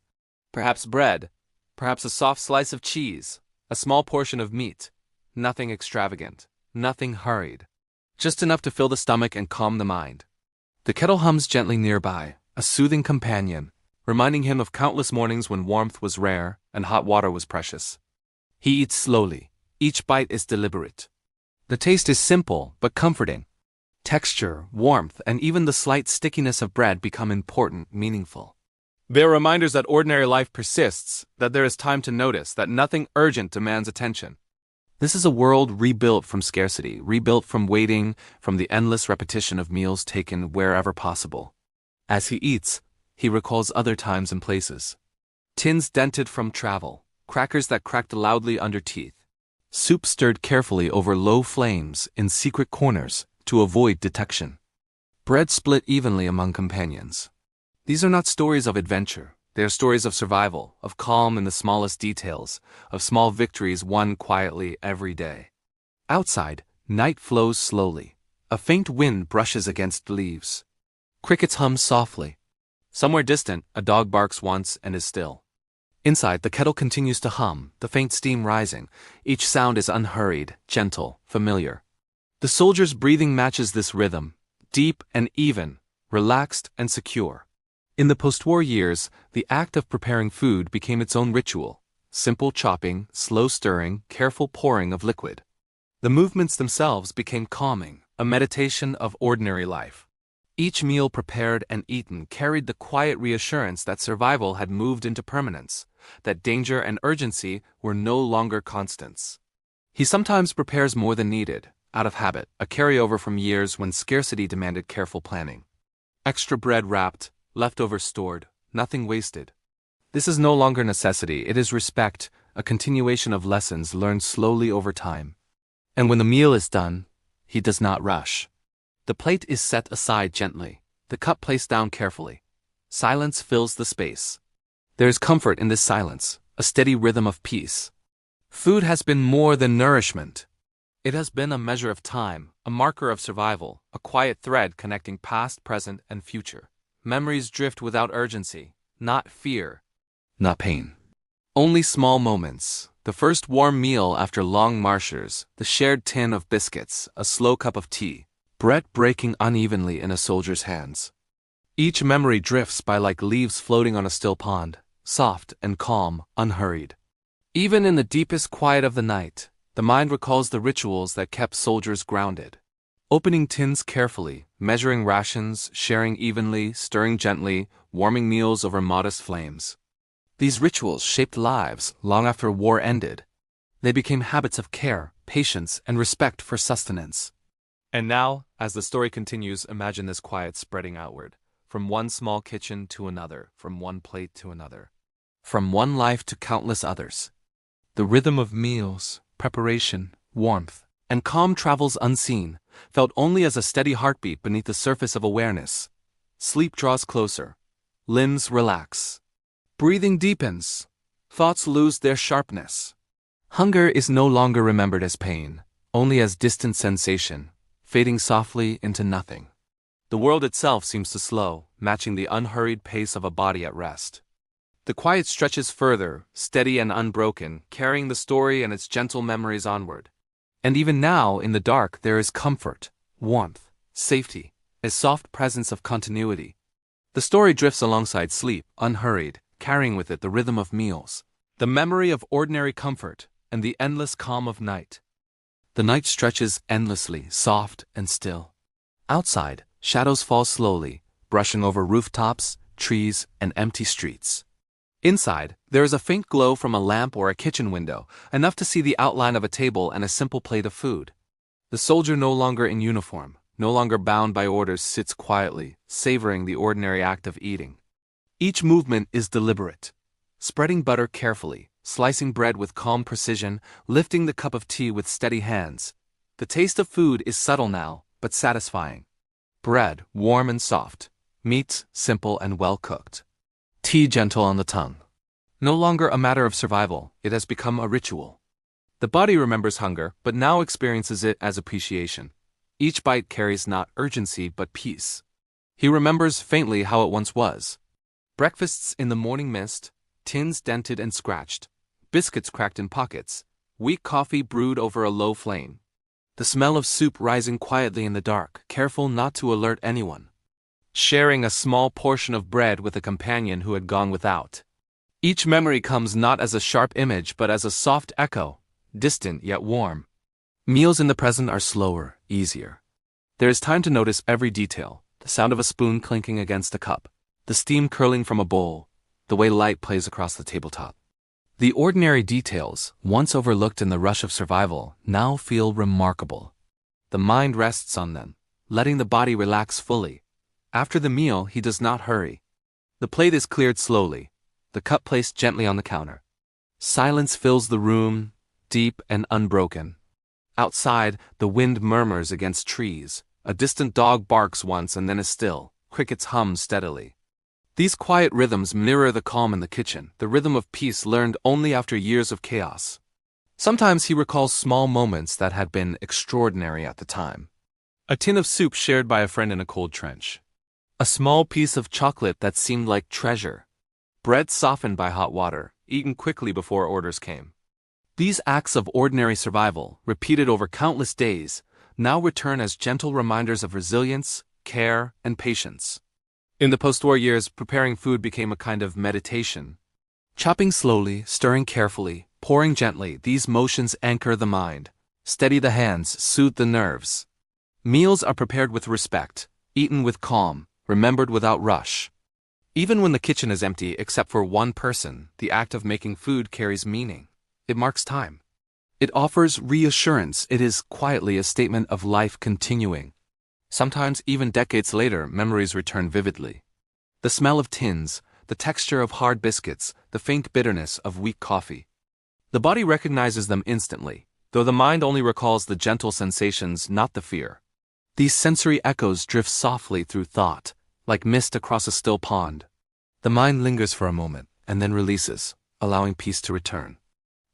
Perhaps bread, perhaps a soft slice of cheese, a small portion of meat. Nothing extravagant, nothing hurried. Just enough to fill the stomach and calm the mind. The kettle hums gently nearby, a soothing companion, reminding him of countless mornings when warmth was rare and hot water was precious. He eats slowly. Each bite is deliberate. The taste is simple but comforting. Texture, warmth, and even the slight stickiness of bread become important, meaningful. They are reminders that ordinary life persists, that there is time to notice, that nothing urgent demands attention. This is a world rebuilt from scarcity, rebuilt from waiting, from the endless repetition of meals taken wherever possible. As he eats, he recalls other times and places. Tins dented from travel, crackers that cracked loudly under teeth, soup stirred carefully over low flames in secret corners to avoid detection. Bread split evenly among companions. These are not stories of adventure. They are stories of survival, of calm in the smallest details, of small victories won quietly every day. Outside, night flows slowly. A faint wind brushes against leaves. Crickets hum softly. Somewhere distant, a dog barks once and is still. Inside, the kettle continues to hum, the faint steam rising. Each sound is unhurried, gentle, familiar. The soldier's breathing matches this rhythm, deep and even, relaxed and secure. In the post-war years, the act of preparing food became its own ritual. Simple chopping, slow stirring, careful pouring of liquid. The movements themselves became calming, a meditation of ordinary life. Each meal prepared and eaten carried the quiet reassurance that survival had moved into permanence, that danger and urgency were no longer constants. He sometimes prepares more than needed, out of habit, a carryover from years when scarcity demanded careful planning. Extra bread wrapped, leftovers stored, nothing wasted. This is no longer necessity, it is respect, a continuation of lessons learned slowly over time. And when the meal is done, he does not rush. The plate is set aside gently, the cup placed down carefully. Silence fills the space. There is comfort in this silence, a steady rhythm of peace. Food has been more than nourishment. It has been a measure of time, a marker of survival, a quiet thread connecting past, present, and future. Memories drift without urgency, not fear, not pain. Only small moments, the first warm meal after long marchers, the shared tin of biscuits, a slow cup of tea. bread breaking unevenly in a soldier's hands. Each memory drifts by like leaves floating on a still pond, soft and calm, unhurried. Even in the deepest quiet of the night, the mind recalls the rituals that kept soldiers grounded. Opening tins carefully, measuring rations, sharing evenly, stirring gently, warming meals over modest flames. These rituals shaped lives long after war ended. They became habits of care, patience, and respect for sustenance. And now, as the story continues, imagine this quiet spreading outward, from one small kitchen to another, from one plate to another, from one life to countless others. The rhythm of meals, preparation, warmth, and calm travels unseen, felt only as a steady heartbeat beneath the surface of awareness. Sleep draws closer. Limbs relax. Breathing deepens. Thoughts lose their sharpness. Hunger is no longer remembered as pain, only as distant sensation, fading softly into nothing. The world itself seems to slow, matching the unhurried pace of a body at rest. The quiet stretches further, steady and unbroken, carrying the story and its gentle memories onward. And even now, in the dark, there is comfort, warmth, safety, a soft presence of continuity. The story drifts alongside sleep, unhurried, carrying with it the rhythm of meals, the memory of ordinary comfort, and the endless calm of night. The night stretches endlessly, soft and still. Outside, shadows fall slowly, brushing over rooftops, trees, and empty streets. Inside, there is a faint glow from a lamp or a kitchen window, enough to see the outline of a table and a simple plate of food. The soldier, no longer in uniform, no longer bound by orders, sits quietly, savoring the ordinary act of eating. Each movement is deliberate. Spreading butter carefully, slicing bread with calm precision, lifting the cup of tea with steady hands. The taste of food is subtle now, but satisfying. Bread, warm and soft. Meat, simple and well cooked. Tea gentle on the tongue. No longer a matter of survival, it has become a ritual. The body remembers hunger, but now experiences it as appreciation. Each bite carries not urgency but peace. He remembers faintly how it once was. Breakfasts in the morning mist, tins dented and scratched, biscuits cracked in pockets, weak coffee brewed over a low flame. The smell of soup rising quietly in the dark, careful not to alert anyone. Sharing a small portion of bread with a companion who had gone without. Each memory comes not as a sharp image but as a soft echo, distant yet warm. Meals in the present are slower, easier. There is time to notice every detail, the sound of a spoon clinking against a cup, the steam curling from a bowl, the way light plays across the tabletop. The ordinary details, once overlooked in the rush of survival, now feel remarkable. The mind rests on them, letting the body relax fully. After the meal, he does not hurry. The plate is cleared slowly, the cup placed gently on the counter. Silence fills the room, deep and unbroken. Outside, the wind murmurs against trees. A distant dog barks once and then is still. Crickets hum steadily. These quiet rhythms mirror the calm in the kitchen, the rhythm of peace learned only after years of chaos. Sometimes he recalls small moments that had been extraordinary at the time. A tin of soup shared by a friend in a cold trench. A small piece of chocolate that seemed like treasure. Bread softened by hot water, eaten quickly before orders came. These acts of ordinary survival, repeated over countless days, now return as gentle reminders of resilience, care, and patience. In the post-war years, preparing food became a kind of meditation. Chopping slowly, stirring carefully, pouring gently, these motions anchor the mind, steady the hands, soothe the nerves. Meals are prepared with respect, eaten with calm, remembered without rush. Even when the kitchen is empty except for one person, the act of making food carries meaning. It marks time. It offers reassurance. It is quietly a statement of life continuing. Sometimes even decades later, memories return vividly. The smell of tins, the texture of hard biscuits, the faint bitterness of weak coffee. The body recognizes them instantly, though the mind only recalls the gentle sensations, not the fear. These sensory echoes drift softly through thought, like mist across a still pond. The mind lingers for a moment, and then releases, allowing peace to return.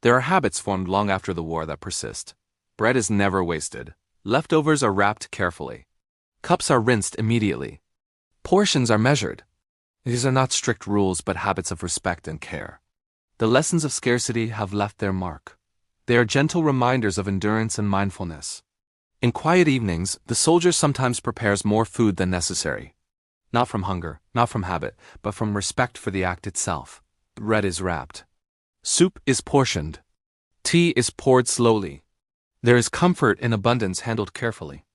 There are habits formed long after the war that persist. Bread is never wasted. Leftovers are wrapped carefully. Cups are rinsed immediately. Portions are measured. These are not strict rules but habits of respect and care. The lessons of scarcity have left their mark. They are gentle reminders of endurance and mindfulness. In quiet evenings, the soldier sometimes prepares more food than necessary. Not from hunger, not from habit, but from respect for the act itself. Bread is wrapped. Soup is portioned. Tea is poured slowly. There is comfort in abundance handled carefully.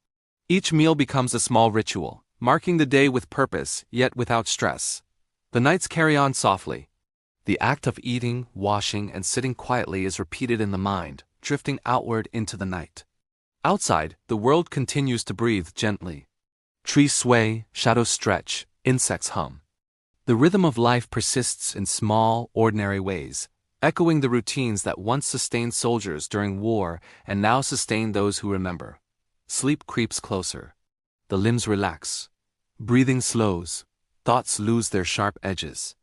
Each meal becomes a small ritual, marking the day with purpose, yet without stress. The nights carry on softly. The act of eating, washing, and sitting quietly is repeated in the mind, drifting outward into the night. Outside, the world continues to breathe gently. Trees sway, shadows stretch, insects hum. The rhythm of life persists in small, ordinary ways, echoing the routines that once sustained soldiers during war and now sustain those who remember. Sleep creeps closer. The limbs relax. Breathing slows. Thoughts lose their sharp edges.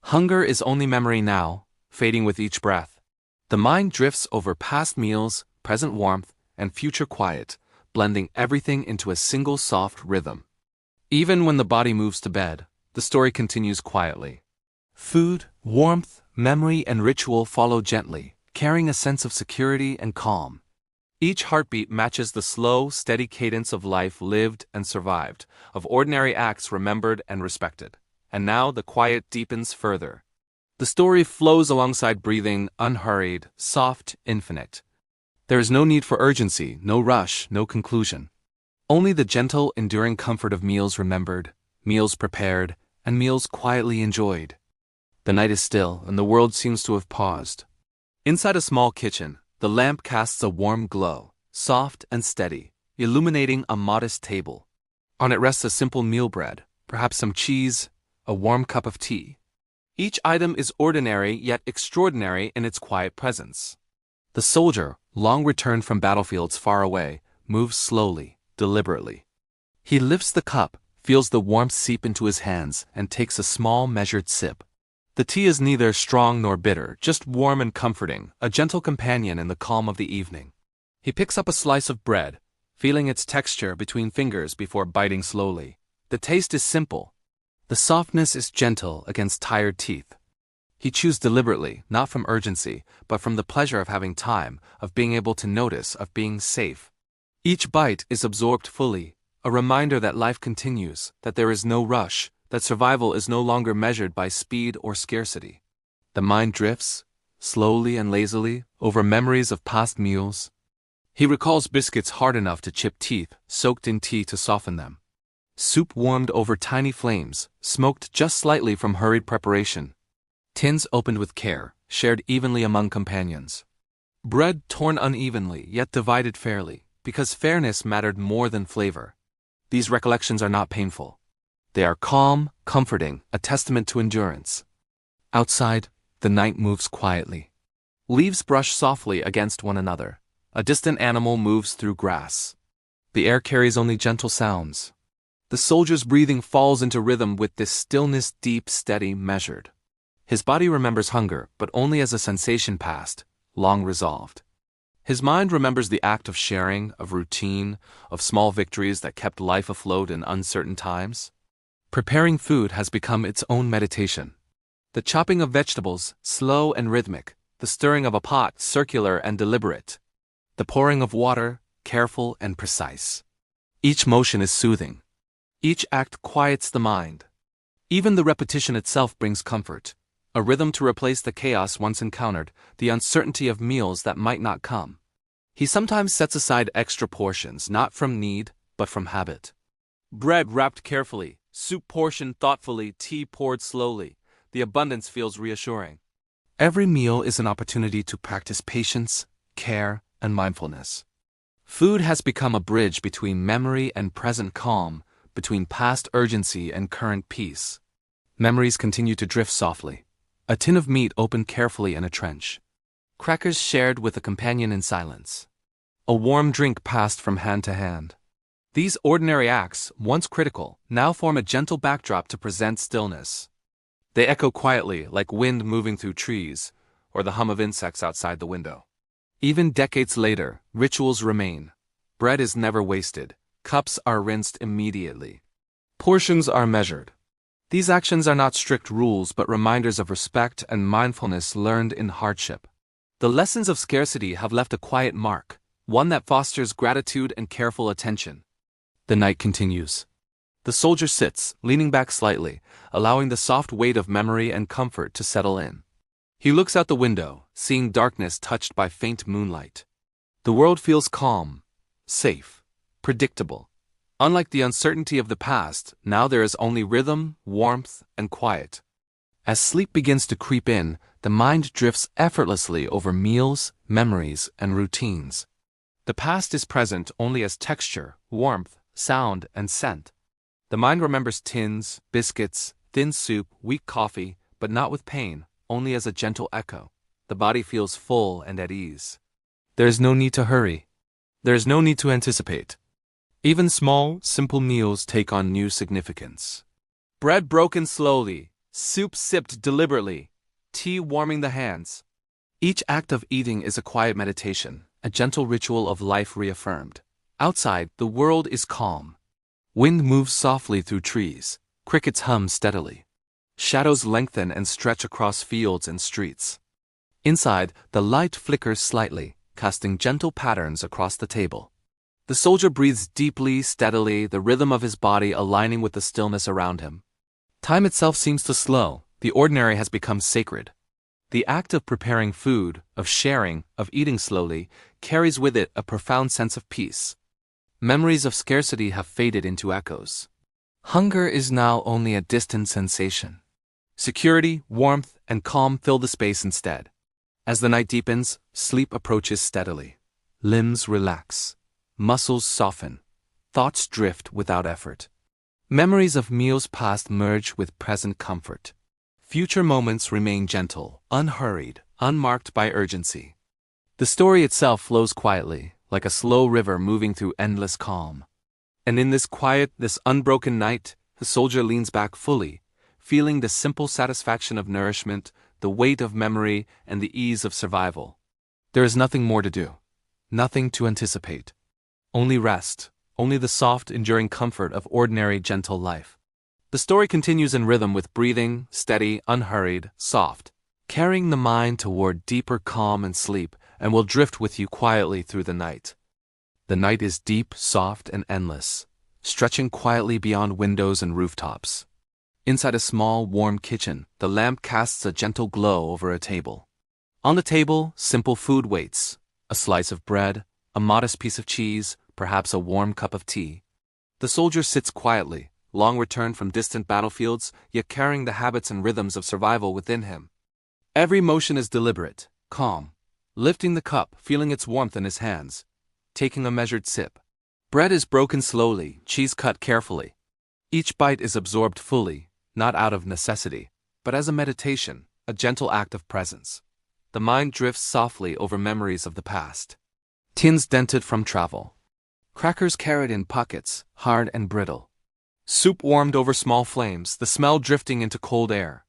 Hunger is only memory now, fading with each breath. The mind drifts over past meals, present warmth, and future quiet, blending everything into a single soft rhythm. Even when the body moves to bed, the story continues quietly. Food, warmth, memory, and ritual follow gently, carrying a sense of security and calm. Each heartbeat matches the slow, steady cadence of life lived and survived, of ordinary acts remembered and respected. And now the quiet deepens further. The story flows alongside breathing, unhurried, soft, infinite. There is no need for urgency, no rush, no conclusion. Only the gentle, enduring comfort of meals remembered, meals prepared, and meals quietly enjoyed. The night is still, and the world seems to have paused. Inside a small kitchen, the lamp casts a warm glow, soft and steady, illuminating a modest table. On it rests a simple meal bread, perhaps some cheese, a warm cup of tea. Each item is ordinary yet extraordinary in its quiet presence. The soldier, long returned from battlefields far away, moves slowly, deliberately. He lifts the cup, feels the warmth seep into his hands, and takes a small, measured sip. The tea is neither strong nor bitter, just warm and comforting, a gentle companion in the calm of the evening. He picks up a slice of bread, feeling its texture between fingers before biting slowly. The taste is simple. The softness is gentle against tired teeth. He chews deliberately, not from urgency, but from the pleasure of having time, of being able to notice, of being safe. Each bite is absorbed fully, a reminder that life continues, that there is no rush, that survival is no longer measured by speed or scarcity. The mind drifts, slowly and lazily, over memories of past meals. He recalls biscuits hard enough to chip teeth, soaked in tea to soften them. Soup warmed over tiny flames, smoked just slightly from hurried preparation. Tins opened with care, shared evenly among companions. Bread torn unevenly, yet divided fairly, because fairness mattered more than flavor. These recollections are not painful. They are calm, comforting, a testament to endurance. Outside, the night moves quietly. Leaves brush softly against one another. A distant animal moves through grass. The air carries only gentle sounds. The soldier's breathing falls into rhythm with this stillness, deep, steady, measured. His body remembers hunger, but only as a sensation past, long resolved. His mind remembers the act of sharing, of routine, of small victories that kept life afloat in uncertain times. Preparing food has become its own meditation. The chopping of vegetables, slow and rhythmic, the stirring of a pot, circular and deliberate. The pouring of water, careful and precise. Each motion is soothing. Each act quiets the mind. Even the repetition itself brings comfort, a rhythm to replace the chaos once encountered, the uncertainty of meals that might not come. He sometimes sets aside extra portions, not from need, but from habit. Bread wrapped carefully, soup portioned thoughtfully, tea poured slowly. The abundance feels reassuring. Every meal is an opportunity to practice patience, care, and mindfulness. Food has become a bridge between memory and present calm, between past urgency and current peace. Memories continue to drift softly. A tin of meat opened carefully in a trench. Crackers shared with a companion in silence. A warm drink passed from hand to hand. These ordinary acts, once critical, now form a gentle backdrop to present stillness. They echo quietly, like wind moving through trees, or the hum of insects outside the window. Even decades later, rituals remain. Bread is never wasted. Cups are rinsed immediately. Portions are measured. These actions are not strict rules but reminders of respect and mindfulness learned in hardship. The lessons of scarcity have left a quiet mark, one that fosters gratitude and careful attention. The night continues. The soldier sits, leaning back slightly, allowing the soft weight of memory and comfort to settle in. He looks out the window, seeing darkness touched by faint moonlight. The world feels calm, safe, predictable. Unlike the uncertainty of the past, now there is only rhythm, warmth, and quiet. As sleep begins to creep in, the mind drifts effortlessly over meals, memories, and routines. The past is present only as texture, warmth, sound, and scent. The mind remembers tins, biscuits, thin soup, weak coffee, but not with pain, only as a gentle echo. The body feels full and at ease. There is no need to hurry. There is no need to anticipate. Even small, simple meals take on new significance. Bread broken slowly, soup sipped deliberately, tea warming the hands. Each act of eating is a quiet meditation, a gentle ritual of life reaffirmed. Outside, the world is calm. Wind moves softly through trees, crickets hum steadily. Shadows lengthen and stretch across fields and streets. Inside, the light flickers slightly, casting gentle patterns across the table. The soldier breathes deeply, steadily, the rhythm of his body aligning with the stillness around him. Time itself seems to slow, the ordinary has become sacred. The act of preparing food, of sharing, of eating slowly, carries with it a profound sense of peace. Memories of scarcity have faded into echoes. Hunger is now only a distant sensation. Security, warmth, and calm fill the space instead. As the night deepens, sleep approaches steadily. Limbs relax. Muscles soften. Thoughts drift without effort. Memories of meals past merge with present comfort. Future moments remain gentle, unhurried, unmarked by urgency. The story itself flows quietly, like a slow river moving through endless calm. And in this quiet, this unbroken night, the soldier leans back fully, feeling the simple satisfaction of nourishment, the weight of memory, and the ease of survival. There is nothing more to do, nothing to anticipate. Only rest, only the soft, enduring comfort of ordinary, gentle life. The story continues in rhythm with breathing, steady, unhurried, soft, carrying the mind toward deeper calm and sleep, and will drift with you quietly through the night. The night is deep, soft, and endless, stretching quietly beyond windows and rooftops. Inside a small, warm kitchen, the lamp casts a gentle glow over a table. On the table, simple food waits: a slice of bread, a modest piece of cheese, perhaps a warm cup of tea. The soldier sits quietly, long returned from distant battlefields, yet carrying the habits and rhythms of survival within him. Every motion is deliberate, calm. Lifting the cup, feeling its warmth in his hands. Taking a measured sip. Bread is broken slowly, cheese cut carefully. Each bite is absorbed fully, not out of necessity, but as a meditation, a gentle act of presence. The mind drifts softly over memories of the past. Tins dented from travel. Crackers carried in pockets, hard and brittle. Soup warmed over small flames, the smell drifting into cold air.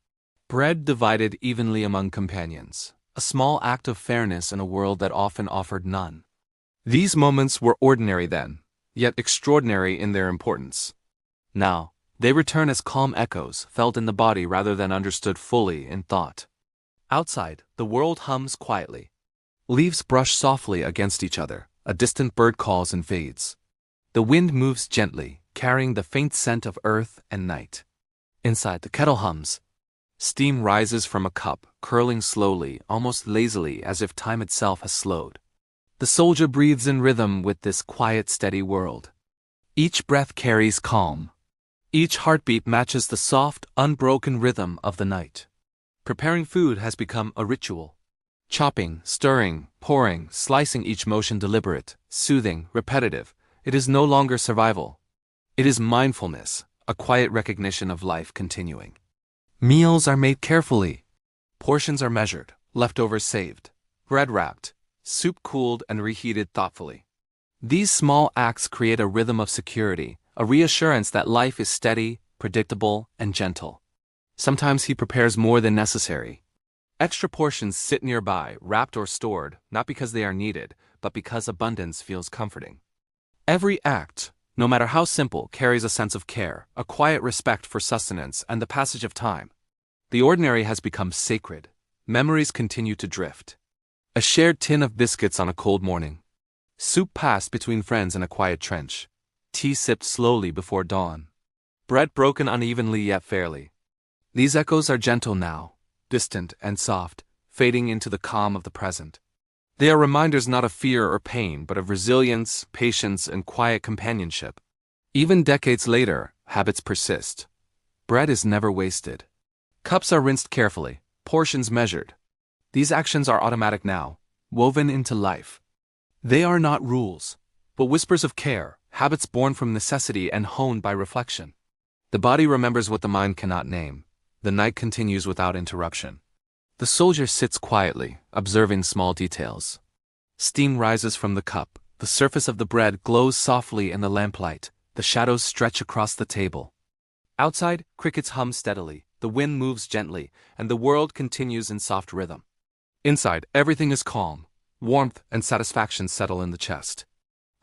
Bread divided evenly among companions. A small act of fairness in a world that often offered none. These moments were ordinary then, yet extraordinary in their importance. Now, they return as calm echoes, felt in the body rather than understood fully in thought. Outside, the world hums quietly. Leaves brush softly against each other, a distant bird calls and fades. The wind moves gently, carrying the faint scent of earth and night. Inside, the kettle hums. Steam rises from a cup, curling slowly, almost lazily, as if time itself has slowed. The soldier breathes in rhythm with this quiet, steady world. Each breath carries calm. Each heartbeat matches the soft, unbroken rhythm of the night. Preparing food has become a ritual. Chopping, stirring, pouring, slicing, each motion deliberate, soothing, repetitive. It is no longer survival. It is mindfulness, a quiet recognition of life continuing. Meals are made carefully. Portions are measured, leftovers saved, bread wrapped, soup cooled and reheated thoughtfully. These small acts create a rhythm of security, a reassurance that life is steady, predictable, and gentle. Sometimes he prepares more than necessary. Extra portions sit nearby, wrapped or stored, not because they are needed, but because abundance feels comforting. Every act, no matter how simple, carries a sense of care, a quiet respect for sustenance and the passage of time. The ordinary has become sacred. Memories continue to drift. A shared tin of biscuits on a cold morning. Soup passed between friends in a quiet trench. Tea sipped slowly before dawn. Bread broken unevenly yet fairly. These echoes are gentle now, distant and soft, fading into the calm of the present. They are reminders not of fear or pain, but of resilience, patience, and quiet companionship. Even decades later, habits persist. Bread is never wasted. Cups are rinsed carefully, portions measured. These actions are automatic now, woven into life. They are not rules, but whispers of care, habits born from necessity and honed by reflection. The body remembers what the mind cannot name. The night continues without interruption. The soldier sits quietly, observing small details. Steam rises from the cup, the surface of the bread glows softly in the lamplight, the shadows stretch across the table. Outside, crickets hum steadily, the wind moves gently, and the world continues in soft rhythm. Inside, everything is calm. Warmth and satisfaction settle in the chest.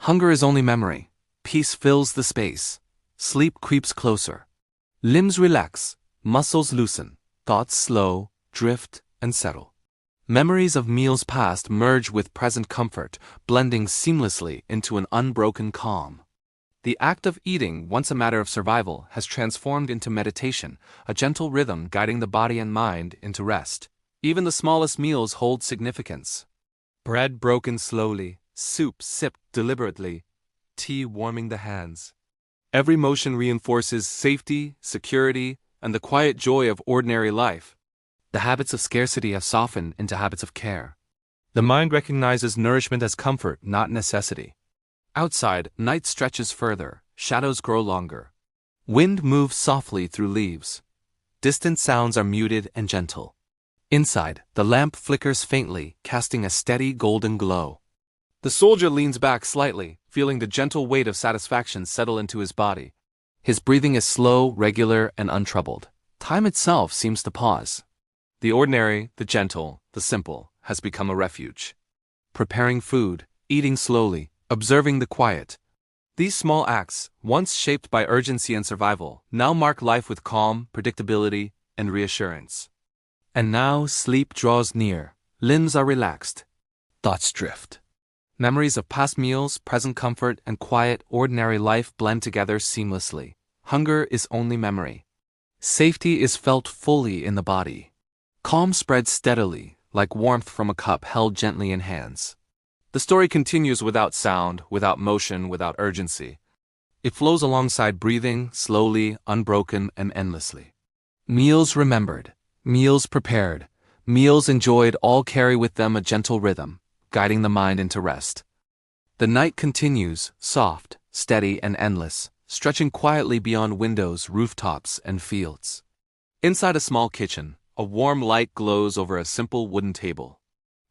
Hunger is only memory. Peace fills the space. Sleep creeps closer. Limbs relax, muscles loosen, thoughts slow, drift, and settle. Memories of meals past merge with present comfort, blending seamlessly into an unbroken calm. The act of eating, once a matter of survival, has transformed into meditation, a gentle rhythm guiding the body and mind into rest. Even the smallest meals hold significance. Bread broken slowly, soup sipped deliberately, tea warming the hands. Every motion reinforces safety, security, and the quiet joy of ordinary life. The habits of scarcity have softened into habits of care. The mind recognizes nourishment as comfort, not necessity. Outside, night stretches further, shadows grow longer. Wind moves softly through leaves. Distant sounds are muted and gentle. Inside, the lamp flickers faintly, casting a steady golden glow. The soldier leans back slightly, feeling the gentle weight of satisfaction settle into his body. His breathing is slow, regular, and untroubled. Time itself seems to pause. The ordinary, the gentle, the simple, has become a refuge. Preparing food, eating slowly, observing the quiet. These small acts, once shaped by urgency and survival, now mark life with calm, predictability, and reassurance. And now sleep draws near, limbs are relaxed, thoughts drift. Memories of past meals, present comfort, and quiet, ordinary life blend together seamlessly. Hunger is only memory. Safety is felt fully in the body. Calm spreads steadily, like warmth from a cup held gently in hands. The story continues without sound, without motion, without urgency. It flows alongside breathing, slowly, unbroken, and endlessly. Meals remembered, meals prepared, meals enjoyed all carry with them a gentle rhythm, guiding the mind into rest. The night continues, soft, steady, and endless, stretching quietly beyond windows, rooftops, and fields. Inside a small kitchen, a warm light glows over a simple wooden table.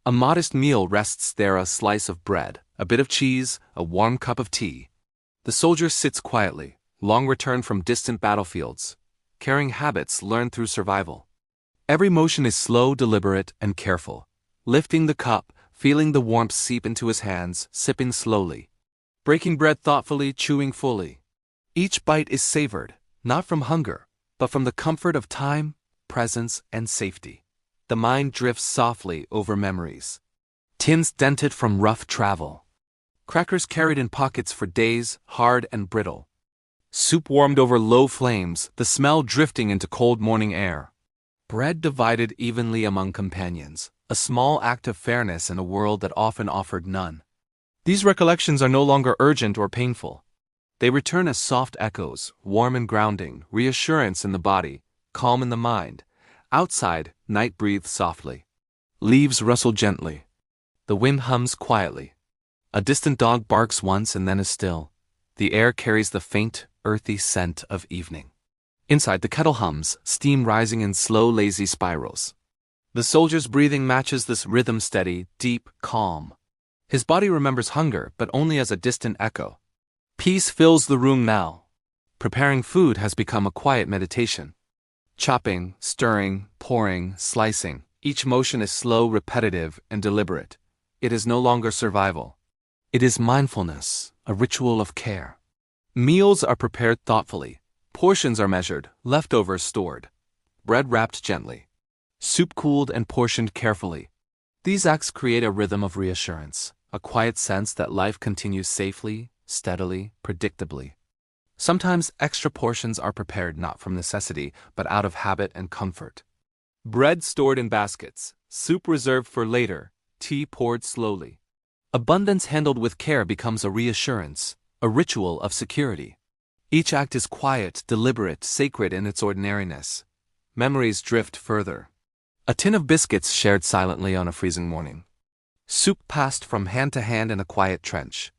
A modest meal rests there, a slice of bread, a bit of cheese, a warm cup of tea. The soldier sits quietly, long returned from distant battlefields, carrying habits learned through survival. Every motion is slow, deliberate, and careful. Lifting the cup, feeling the warmth seep into his hands, sipping slowly. Breaking bread thoughtfully, chewing fully. Each bite is savored, not from hunger, but from the comfort of time, presence, and safety. The mind drifts softly over memories. Tins dented from rough travel. Crackers carried in pockets for days, hard and brittle. Soup warmed over low flames, the smell drifting into cold morning air. Bread divided evenly among companions, a small act of fairness in a world that often offered none. These recollections are no longer urgent or painful. They return as soft echoes, warm and grounding, reassurance in the body, calm in the mind. Outside, night breathes softly. Leaves rustle gently. The wind hums quietly. A distant dog barks once and then is still. The air carries the faint, earthy scent of evening. Inside, the kettle hums, steam rising in slow, lazy spirals. The soldier's breathing matches this rhythm, steady, deep, calm. His body remembers hunger, but only as a distant echo. Peace fills the room now. Preparing food has become a quiet meditation. Chopping, stirring, pouring, slicing, each motion is slow, repetitive, and deliberate. It is no longer survival. It is mindfulness, a ritual of care. Meals are prepared thoughtfully. Portions are measured, leftovers stored. Bread wrapped gently. Soup cooled and portioned carefully. These acts create a rhythm of reassurance, a quiet sense that life continues safely, steadily, predictably. Sometimes extra portions are prepared not from necessity, but out of habit and comfort. Bread stored in baskets, soup reserved for later, tea poured slowly. Abundance handled with care becomes a reassurance, a ritual of security. Each act is quiet, deliberate, sacred in its ordinariness. Memories drift further. A tin of biscuits shared silently on a freezing morning. Soup passed from hand to hand in a quiet trench.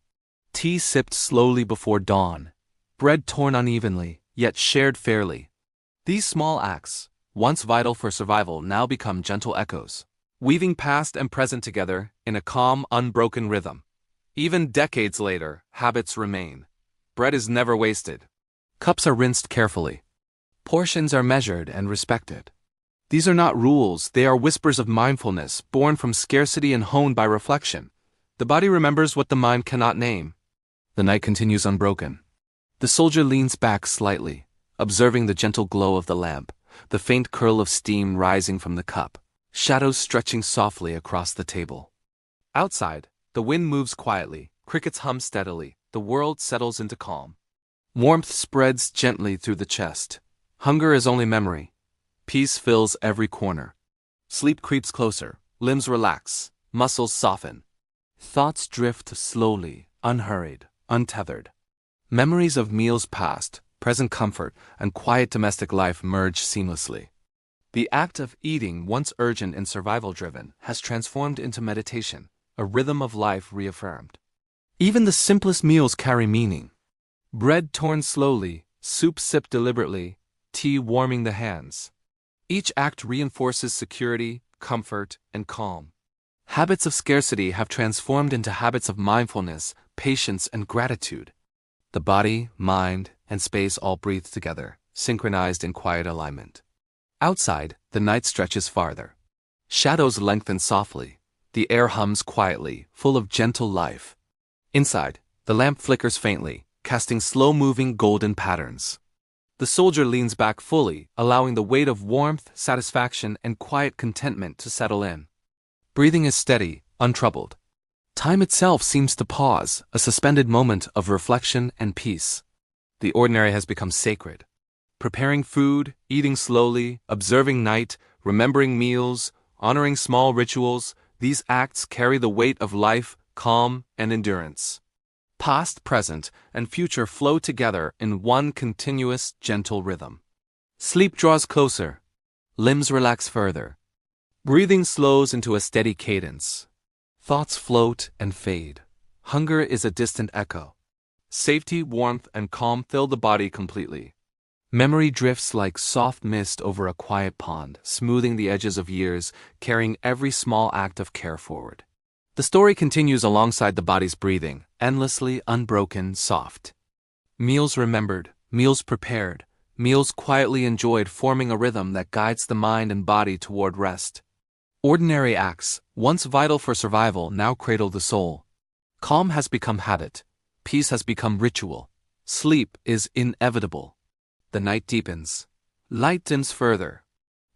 Tea sipped slowly before dawn. Bread torn unevenly, yet shared fairly. These small acts, once vital for survival, now become gentle echoes, weaving past and present together in a calm, unbroken rhythm. Even decades later, habits remain. Bread is never wasted. Cups are rinsed carefully. Portions are measured and respected. These are not rules, they are whispers of mindfulness, born from scarcity and honed by reflection. The body remembers what the mind cannot name. The night continues unbroken. The soldier leans back slightly, observing the gentle glow of the lamp, the faint curl of steam rising from the cup, shadows stretching softly across the table. Outside, the wind moves quietly, crickets hum steadily, the world settles into calm. Warmth spreads gently through the chest. Hunger is only memory. Peace fills every corner. Sleep creeps closer, limbs relax, muscles soften. Thoughts drift slowly, unhurried, untethered. Memories of meals past, present comfort, and quiet domestic life merge seamlessly. The act of eating, once urgent and survival-driven, has transformed into meditation, a rhythm of life reaffirmed. Even the simplest meals carry meaning. Bread torn slowly, soup sipped deliberately, tea warming the hands. Each act reinforces security, comfort, and calm. Habits of scarcity have transformed into habits of mindfulness, patience, and gratitude. The body, mind, and space all breathe together, synchronized in quiet alignment. Outside, the night stretches farther. Shadows lengthen softly. The air hums quietly, full of gentle life. Inside, the lamp flickers faintly, casting slow-moving golden patterns. The soldier leans back fully, allowing the weight of warmth, satisfaction, and quiet contentment to settle in. Breathing is steady, untroubled. Time itself seems to pause, a suspended moment of reflection and peace. The ordinary has become sacred. Preparing food, eating slowly, observing night, remembering meals, honoring small rituals, these acts carry the weight of life, calm, and endurance. Past, present, and future flow together in one continuous, gentle rhythm. Sleep draws closer. Limbs relax further. Breathing slows into a steady cadence. Thoughts float and fade. Hunger is a distant echo. Safety, warmth, and calm fill the body completely. Memory drifts like soft mist over a quiet pond, smoothing the edges of years, carrying every small act of care forward. The story continues alongside the body's breathing, endlessly unbroken, soft. Meals remembered, meals prepared, meals quietly enjoyed, forming a rhythm that guides the mind and body toward rest. Ordinary acts, once vital for survival, now cradle the soul. Calm has become habit. Peace has become ritual. Sleep is inevitable. The night deepens. Light dims further.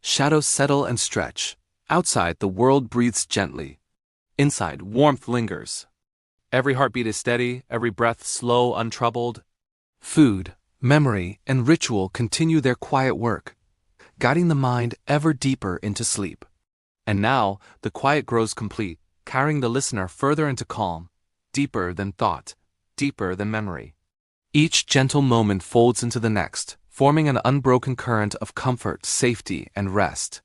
Shadows settle and stretch. Outside, the world breathes gently. Inside, warmth lingers. Every heartbeat is steady, every breath slow, untroubled. Food, memory, and ritual continue their quiet work, guiding the mind ever deeper into sleep. And now, the quiet grows complete, carrying the listener further into calm, deeper than thought, deeper than memory. Each gentle moment folds into the next, forming an unbroken current of comfort, safety, and rest.